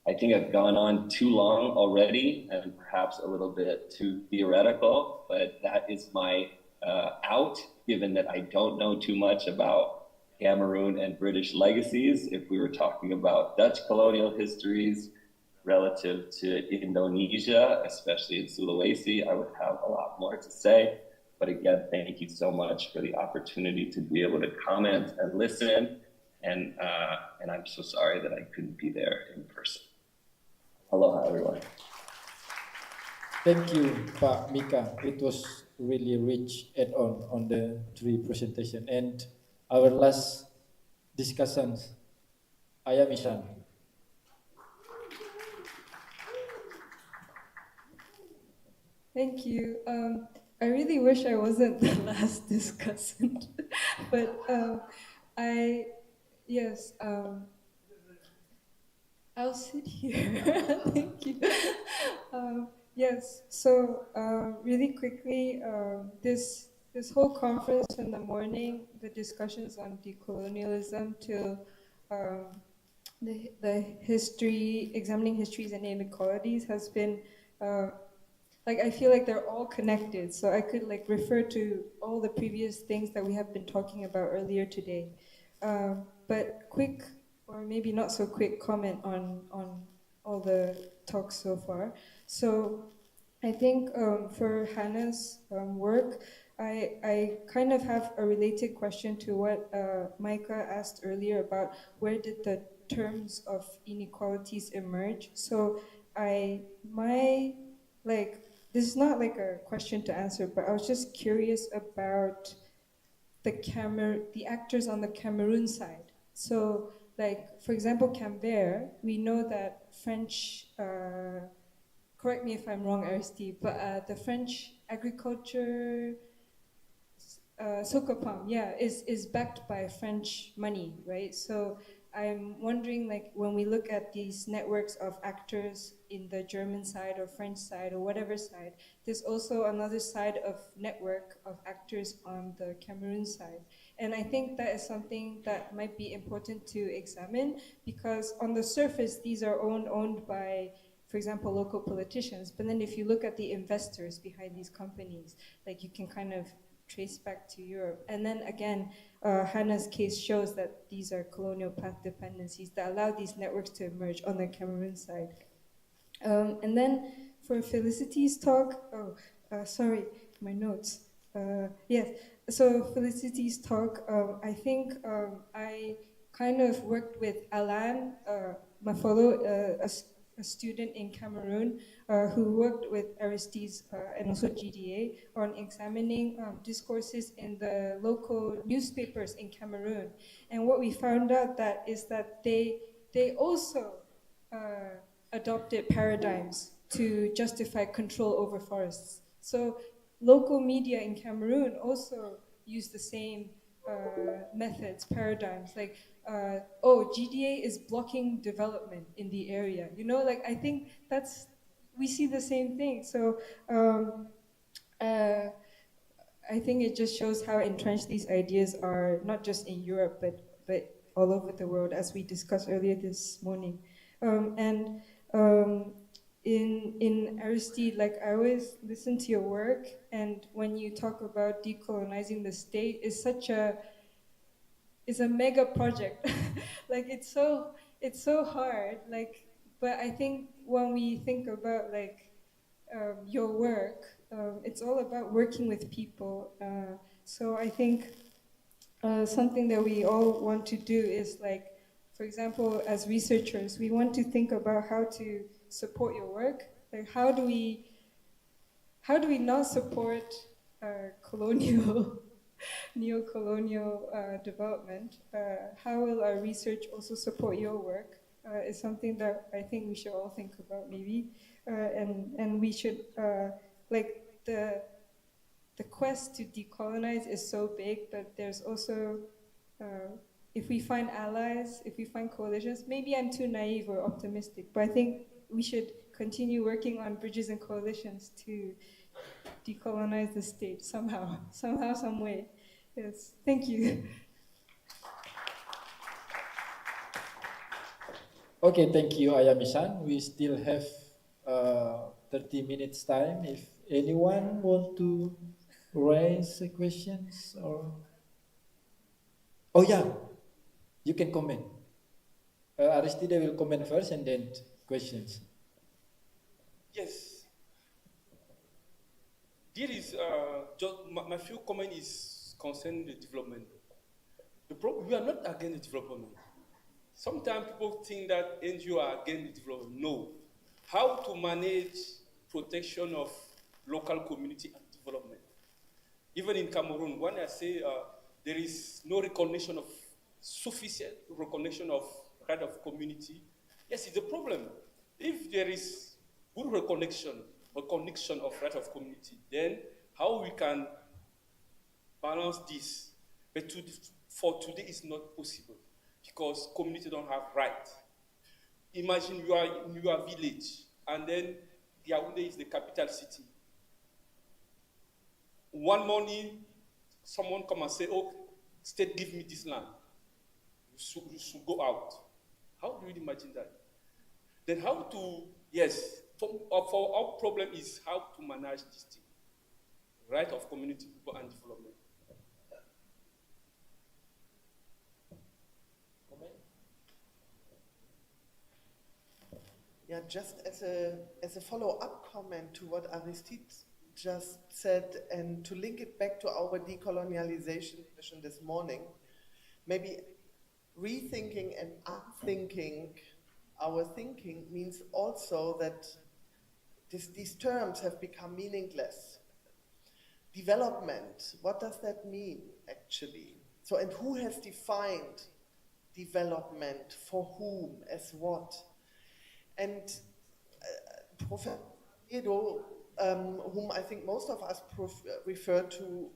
I think I've gone on too long already and perhaps a little bit too theoretical, but that is my out, given that I don't know too much about Cameroon and British legacies. If we were talking about Dutch colonial histories relative to Indonesia, especially in Sulawesi, I would have a lot more to say. But again, thank you so much for the opportunity to be able to comment and listen. And I'm so sorry that I couldn't be there in person. Aloha, everyone. Thank you, Pak Micah. It was really rich add-on on the three presentation. And our last discussant, Ayami-san. Thank you. I really wish I wasn't the last discussant, but I'll sit here. Thank you. Yes. So really quickly, this whole conference in the morning, the discussions on decolonialism till the history, examining histories and inequalities has been I feel like they're all connected. So I could refer to all the previous things that we have been talking about earlier today. But quick, or maybe not so quick, comment on all the talks so far. So I think for Hannah's work, I kind of have a related question to what Micah asked earlier about where did the terms of inequalities emerge. So this is not a question to answer, but I was just curious about the actors on the Cameroon side. So for example, Camber, we know that French, correct me if I'm wrong, Aristide, but the French agriculture, Socopam, is backed by French money, right? So I'm wondering, when we look at these networks of actors in the German side or French side or whatever side, there's also another side of network of actors on the Cameroon side. And I think that is something that might be important to examine, because on the surface, these are owned by, for example, local politicians. But then if you look at the investors behind these companies, you can kind of trace back to Europe. And then again, Hannah's case shows that these are colonial path dependencies that allow these networks to emerge on the Cameroon side. And then for Felicity's talk, sorry, my notes. Yes, so Felicity's talk, I think I kind of worked with Alan Mafolo, a student in Cameroon who worked with Aristides and also GDA on examining discourses in the local newspapers in Cameroon. And what we found out is that they also adopted paradigms to justify control over forests. So local media in Cameroon also use the same methods, paradigms, like, oh, GDA is blocking development in the area. You know, like, I think we see the same thing. So I think it just shows how entrenched these ideas are, not just in Europe, but all over the world, as we discussed earlier this morning. In Aristide, like, I always listen to your work, and when you talk about decolonizing the state, it's a mega project. Like, it's so hard. Like, but I think when we think about, like, your work, it's all about working with people. So I think something that we all want to do is, like, for example, as researchers, we want to think about how to support your work. Like, how do we not support colonial, neo-colonial development? How will our research also support your work? Is something that I think we should all think about, maybe. And we should, like, the quest to decolonize is so big, but there's also, if we find allies, if we find coalitions, maybe I'm too naive or optimistic, but I think we should continue working on bridges and coalitions to decolonize the state somehow, some way. Yes, thank you. Okay, thank you, Ayami-san. We still have 30 minutes time. If anyone want to raise questions or... Oh yeah, you can comment. Aristide will comment first and then questions. Yes. There is, just my few comment is concerning the development. We are not against the development. Sometimes people think that NGO are against the development. No. How to manage protection of local community and development. Even in Cameroon, when I say there is no recognition of, sufficient recognition of right of community, yes, it's a problem. If there is good recognition of right of community, then how we can balance this? But for today, it's not possible because community don't have right. Imagine you are in your village, and then Yaoundé is the capital city. One morning, someone come and say, "Oh, state, give me this land. You should go out." How do you imagine that? Then how to, yes, for our problem is how to manage this thing. Right of community people and development. Yeah, just as a follow-up comment to what Aristide just said, and to link it back to our decolonialization session this morning, maybe rethinking and unthinking our thinking means also that these terms have become meaningless. Development, what does that mean actually? So, and who has defined development for whom, as what? And Professor Edo, whom I think most of us refer to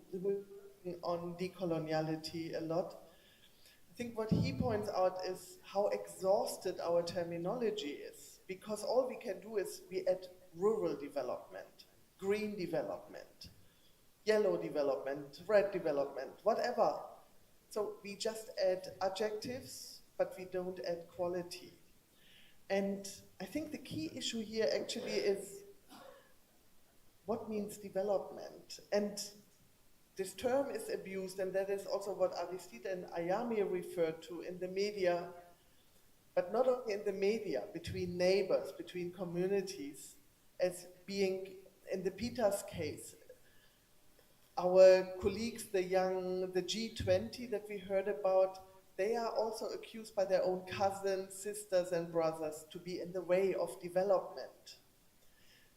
on decoloniality a lot, I think what he points out is how exhausted our terminology is, because all we can do is we add rural development, green development, yellow development, red development, whatever. So we just add adjectives, but we don't add quality. And I think the key issue here actually is what means development? And this term is abused, and that is also what Aristide and Ayami referred to in the media, but not only in the media, between neighbors, between communities, as being, in the Peter's case, our colleagues, the G20 that we heard about, they are also accused by their own cousins, sisters, and brothers to be in the way of development.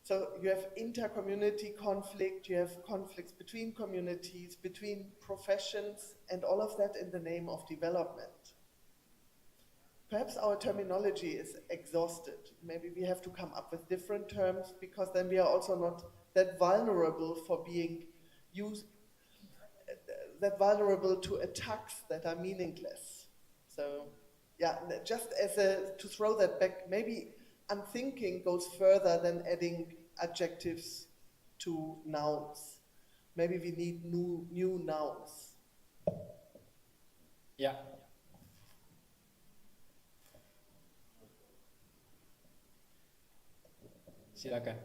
So you have inter-community conflict, you have conflicts between communities, between professions, and all of that in the name of development. Perhaps our terminology is exhausted. Maybe we have to come up with different terms, because then we are also not that vulnerable for being used, that vulnerable to attacks that are meaningless. So, yeah, just to throw that back, maybe unthinking goes further than adding adjectives to nouns. Maybe we need new nouns. Yeah. Silakan.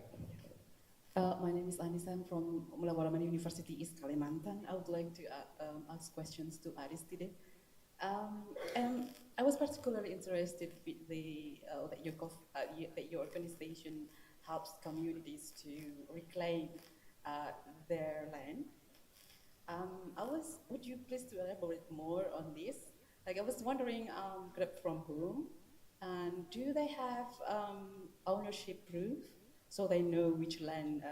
My name is Anissa. I'm from Mulawaraman University, East Kalimantan. I would like to ask questions to Aristide. And I was particularly interested with that your organization helps communities to reclaim their land. Would you please to elaborate more on this? Like, I was wondering, from whom, and do they have ownership proof so they know which land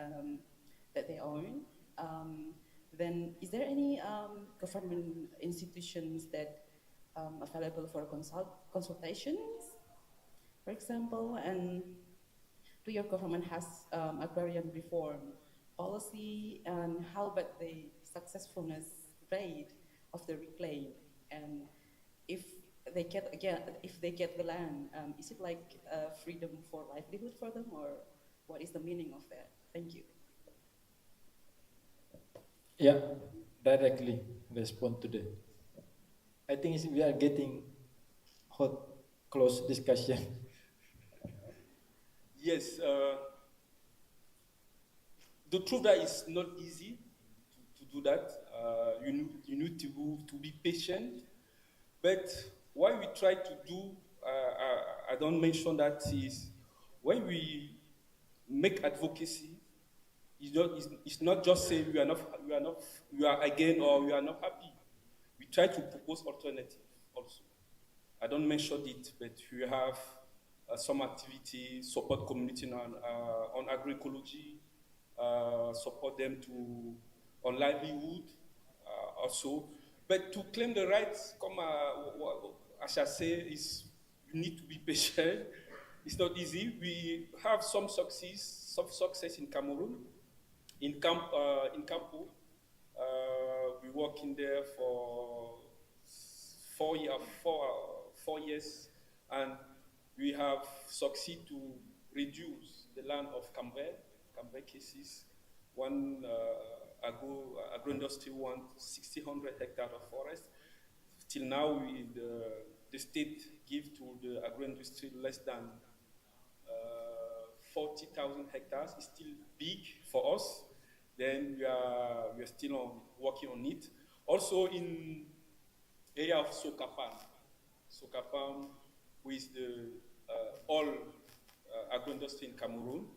that they own? Then, is there any government institutions that available for consultations, for example? And do your government has agrarian reform policy, and how about the successfulness rate of the reclaim? And if they get the land, is it like freedom for livelihood for them, or what is the meaning of that? Thank you. Yeah, directly respond to that. I think we are getting hot, close discussion. Yes, the truth that is not easy to do that. You need to be patient. But what we try to do, I don't mention that, is when we make advocacy, it's not just say we are again or we are not happy. We try to propose alternatives also. I don't mention it, but we have some activity, support community on agroecology, support them on livelihood also. But to claim the rights, come as I say, is you need to be patient. It's not easy. We have some success in Cameroon, in Campo. We work in there for 4 years, and we have succeeded to reduce the land of Cambre cases. One agro-industry wants 1,600 hectares of forest. Till now, the state gives to the agro-industry less than 40,000 hectares. It's still big for us. Then we are still working on it. Also in area of Sokapan, with the all agro-industry in Cameroon.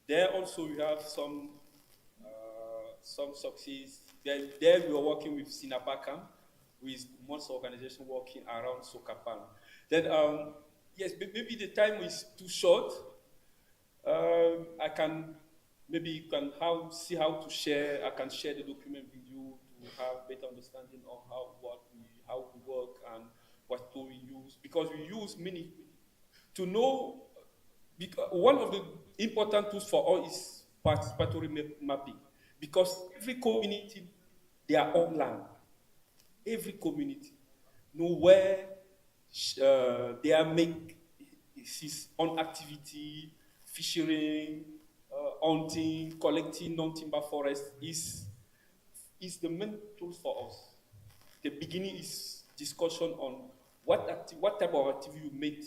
There also we have some success. There we are working with Sinapakam, with most organizations working around Sokapan. Then yes, maybe the time is too short. I can see how to share. I can share the document with you to have better understanding of how we work and what tool we use, because we use many to know. One of the important tools for us is participatory mapping, because every community, their own land. Every community know where they are make his own activity, fishing, hunting, collecting non-timber forest is the main tool for us. The beginning is discussion on what type of activity you make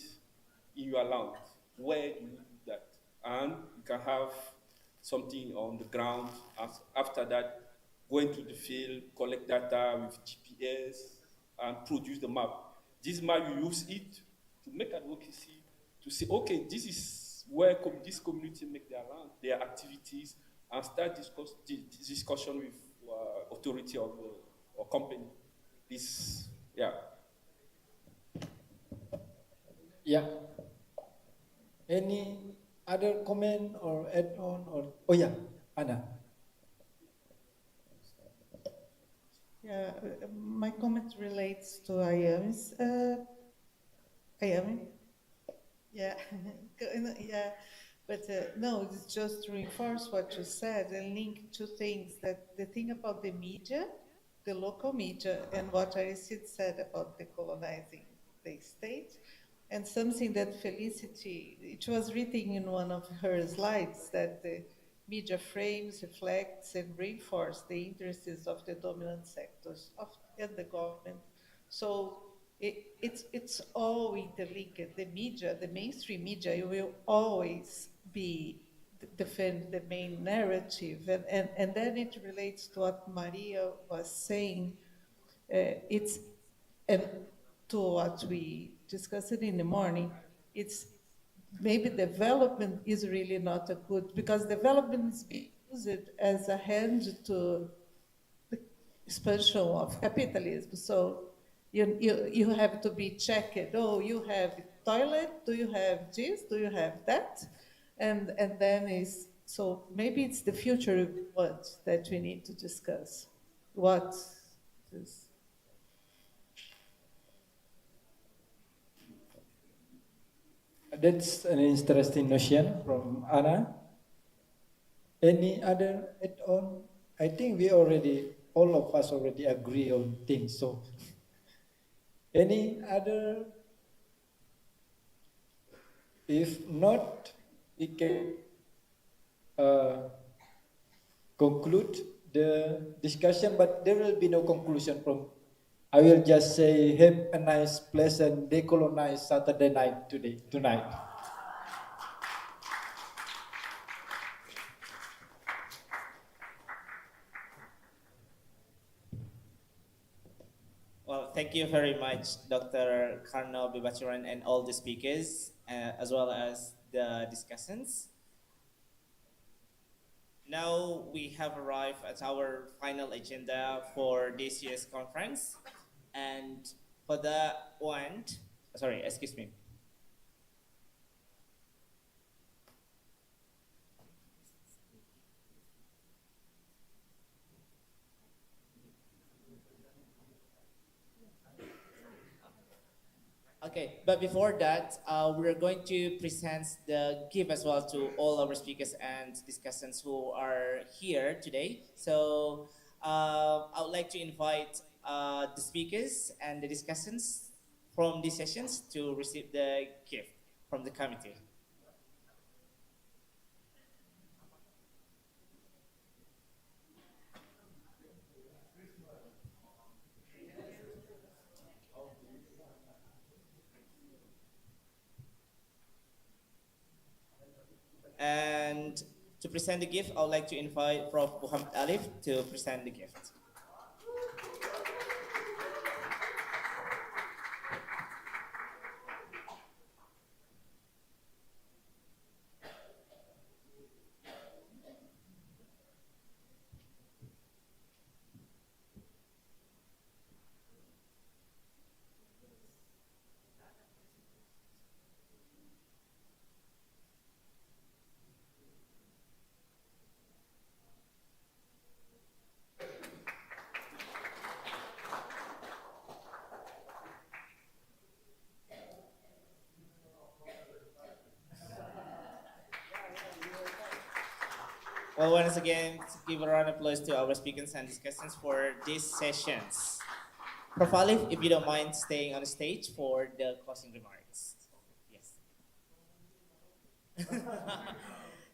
in your land, where you do that, and you can have something on the ground. After that, go into the field, collect data with GPS, and produce the map. This map, you use it to make advocacy, to say, okay, this is where this community make their land, their activities, and start discussion with authority or company. This, yeah. Yeah. Any other comment or add on, or oh yeah, Anna. Yeah, my comment relates to Ayami's. Ayami. Yeah, yeah, but no, it's just to reinforce what you said and link two things. That the thing about the media, the local media and what Aristide said about decolonizing the state, and something that Felicity, it was written in one of her slides, that the media frames, reflects, and reinforce the interests of the dominant sectors and the government. So it's all interlinked. The media, the mainstream media, will always defend the main narrative. And then it relates to what Maria was saying. And to what we discussed in the morning, it's maybe development is really not a good, because development is being used as a hand to the expansion of capitalism. So you have to be checked. Oh, you have toilet? Do you have this? Do you have that? And then so maybe it's the future that we need to discuss. What is That's an interesting notion from Anna. Any other add-on? I think all of us already agree on things. So, any other? If not, we can conclude the discussion, but there will be no conclusion from. I will just say, have a nice, pleasant, decolonized Saturday night tonight. Well, thank you very much, Dr. Karno, Batiran, and all the speakers, as well as the discussants. Now we have arrived at our final agenda for this year's conference. And for the one, sorry, excuse me. Okay, but before that, we're going to present the gift as well to all our speakers and discussants who are here today. So I would like to invite the speakers and the discussants from these sessions to receive the gift from the committee. And to present the gift, I would like to invite Prof. Muhammad Alif to present the gift. Well, once again, give a round of applause to our speakers and discussants for these sessions. Prof. Alif, if you don't mind staying on the stage for the closing remarks. Yes.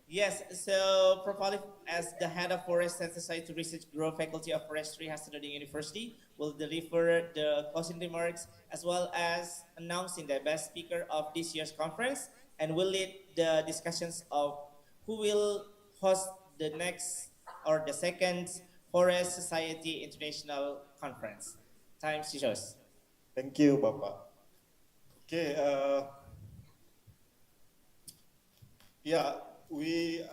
Yes, so Prof. Alif, as the head of Forest and Society Research Group, Faculty of Forestry, Hassanuddin University, will deliver the closing remarks as well as announcing the best speaker of this year's conference, and will lead the discussions of who will host the next or the second Forest Society International Conference. Time is yours. Thank you, Bapak. Okay, yeah, we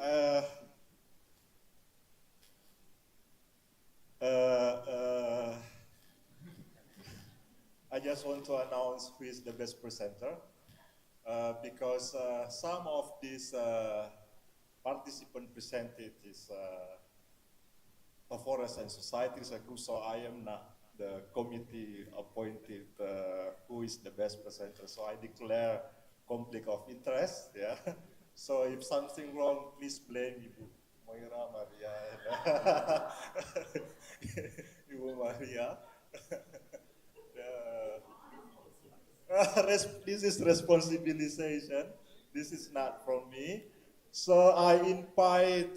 I just want to announce who is the best presenter because some of these participants presented is a forest and societies group, so I am not the committee appointed who is the best presenter. So I declare conflict of interest. Yeah. So if something wrong, please blame Ibu Moira, Maria, and Ibu Ibu Maria. This is responsibilization. This is not from me. So I invite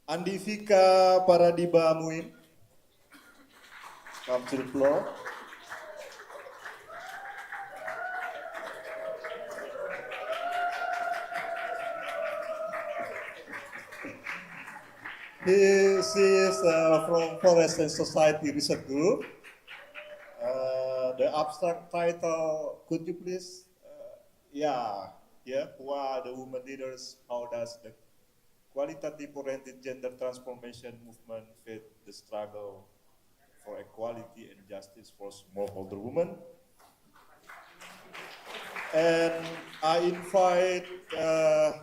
Andivika Paradiba Muin come to the floor. She is from Forest and Society Research Group. The abstract title, could you please? Who are the women leaders? How does the qualitative-oriented gender transformation movement fit the struggle for equality and justice for smallholder women? And I invite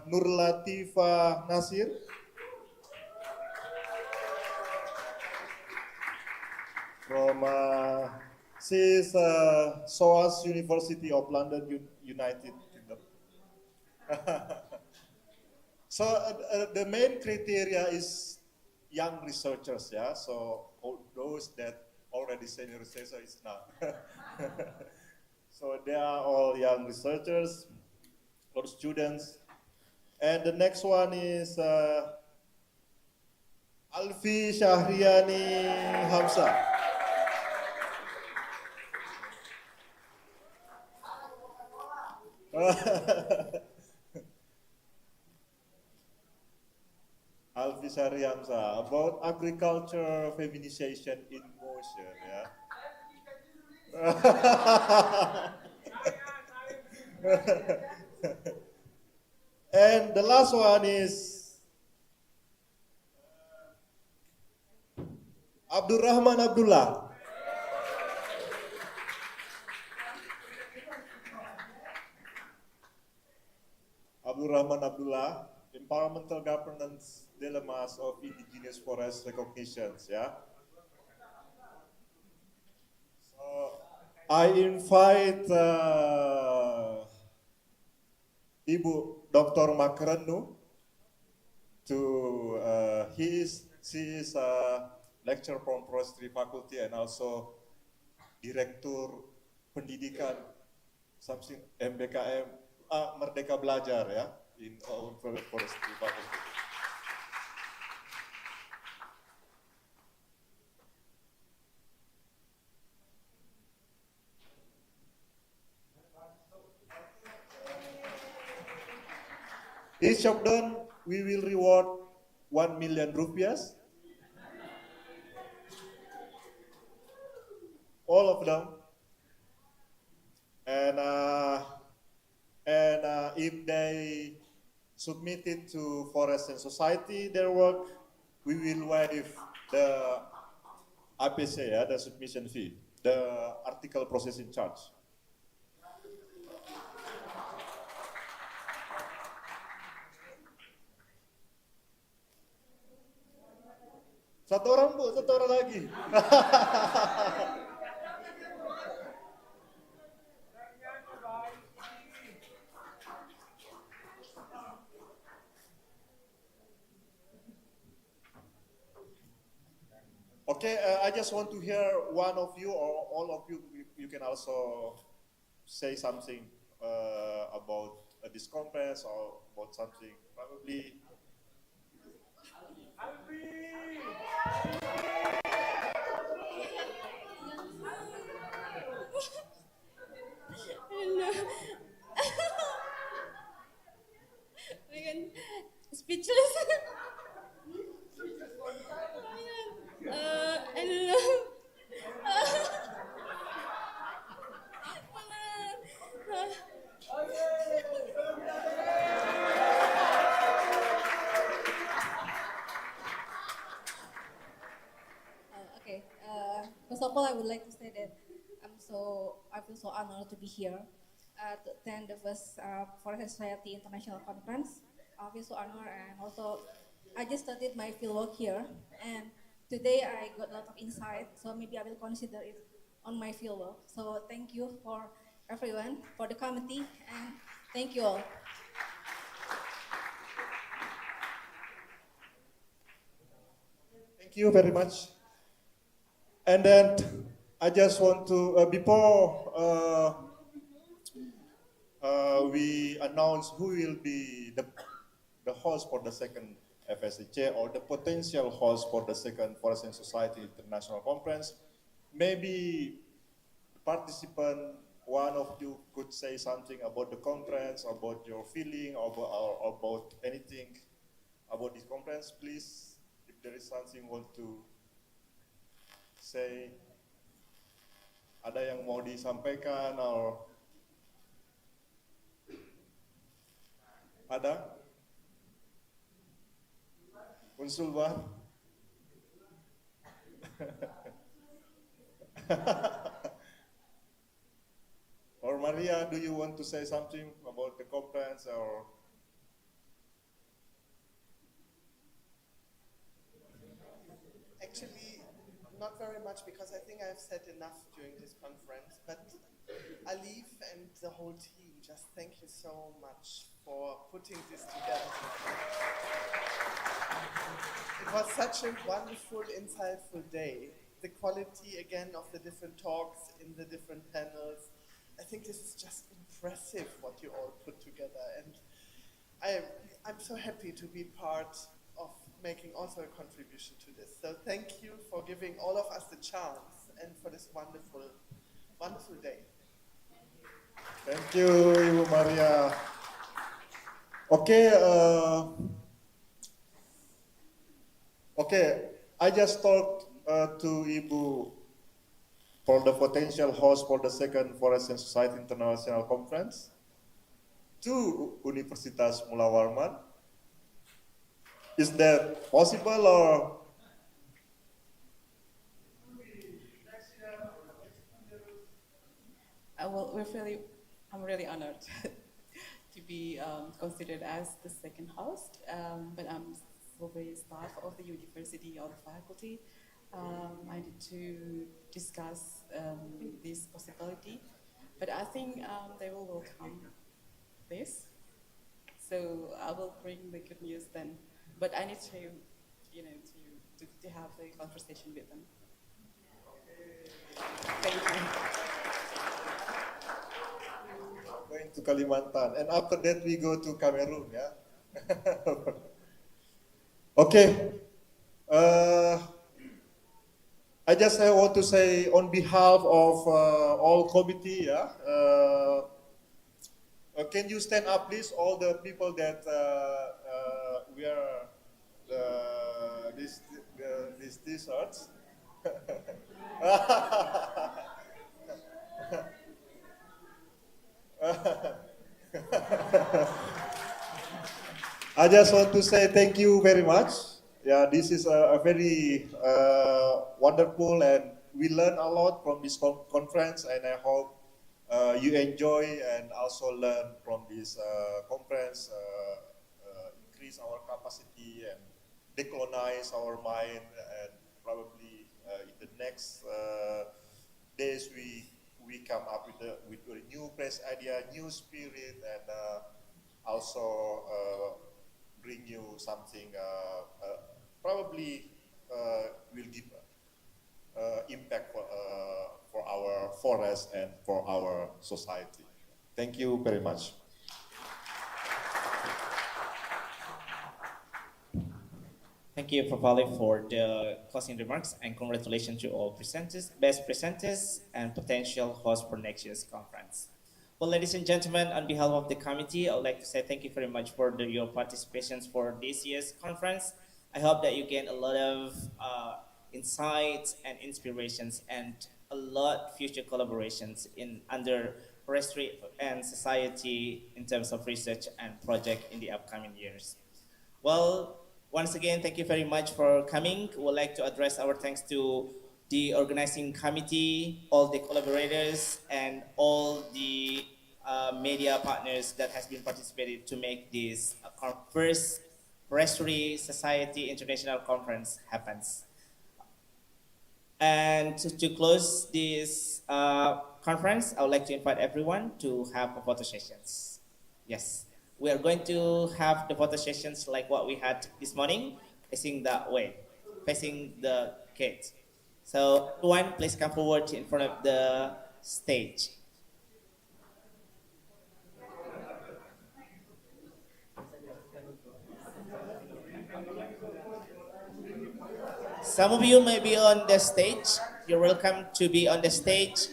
Nur Latifa Nasir. From she is SOAS University of London, United Kingdom. So the main criteria is young researchers, yeah. So all those that already senior researcher is not. So they are all young researchers or students. And the next one is Alfi Shahriani Hamza. Alfi Shahriani Hamza about agriculture feminization in motion, yeah. And the last one is Abdurrahman Abdullah. Abdurrahman Abdullah, Environmental Governance Dilemmas of Indigenous Forest Recognitions, yeah. So I invite Ibu Dr. Makrenu to, she is a lecturer from Forestry Faculty and also Direktur Pendidikan, something MBKM, Merdeka Belajar, ya, in Forestry Faculty. Each of them, we will reward 1 million rupiahs. All of them. And if they submit it to Forest and Society, their work, we will waive the APC, yeah, the submission fee, the article processing charge. Satu orang, Bu, satu orang lagi. Okay, I just want to hear one of you or all of you. You can also say something about this conference or about something probably. Speechless. First of all, I would like to say that I feel so honored to be here to attend the first Forest Society International Conference. I feel so honored, and also I just started my fieldwork here, and today I got a lot of insight, so maybe I will consider it on my field work. So thank you for everyone, for the committee, and thank you all. Thank you very much. And then I just want to, before we announce who will be the host for the second FSRG or the potential host for the second Forest and Society International Conference, maybe participant, one of you could say something about the conference, about your feeling, or about anything about this conference, please. If there is something you want to say, ada yang mau disampaikan, or ada? Unsulwan? Or Maria, do you want to say something about the conference, or? Actually, not very much, because I think I've said enough during this conference, but Alif and the whole team, just thank you so much for putting this together. It was such a wonderful, insightful day. The quality, again, of the different talks in the different panels. I think this is just impressive what you all put together, and I'm so happy to be part of making also a contribution to this. So thank you for giving all of us the chance and for this wonderful, wonderful day. Thank you, Ibu Maria. Okay, I just talked to Ibu for the potential host for the second Forest and Society International Conference to Universitas Mula Warman. Is that possible, or? Well, I'm really honored to be considered as the second host, but I'm still the staff of the university or the faculty. I need to discuss this possibility, but I think they will welcome this. So I will bring the good news then. But I need to, to have a conversation with them. Thank you. Going to Kalimantan, and after that we go to Cameroon, yeah? Okay. I just want to say on behalf of all committee, yeah? Can you stand up, please, all the people that wear these t-shirts? I just want to say thank you very much. Yeah, this is a very wonderful, and we learn a lot from this conference, and I hope you enjoy and also learn from this conference, increase our capacity and decolonize our mind, and probably in the next days we come up with a new fresh idea, new spirit, and also bring you something probably will give impact for our forest and for our society. Thank you very much. Thank you, Prof. Ali, for the closing remarks, and congratulations to all presenters, best presenters, and potential hosts for next year's conference. Well, ladies and gentlemen, on behalf of the committee, I would like to say thank you very much for your participations for this year's conference. I hope that you gain a lot of insights and inspirations, and a lot future collaborations under forestry and society in terms of research and project in the upcoming years. Well, once again, thank you very much for coming. We would like to address our thanks to the organizing committee, all the collaborators, and all the media partners that has been participated to make this first Forestry Society International Conference happens. And to close this conference, I would like to invite everyone to have a photo sessions. Yes, we are going to have the photo sessions like what we had this morning, facing that way, facing the gate. So everyone, please come forward in front of the stage. Some of you may be on the stage. You're welcome to be on the stage.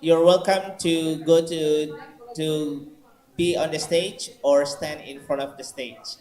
You're welcome to go to be on the stage or stand in front of the stage.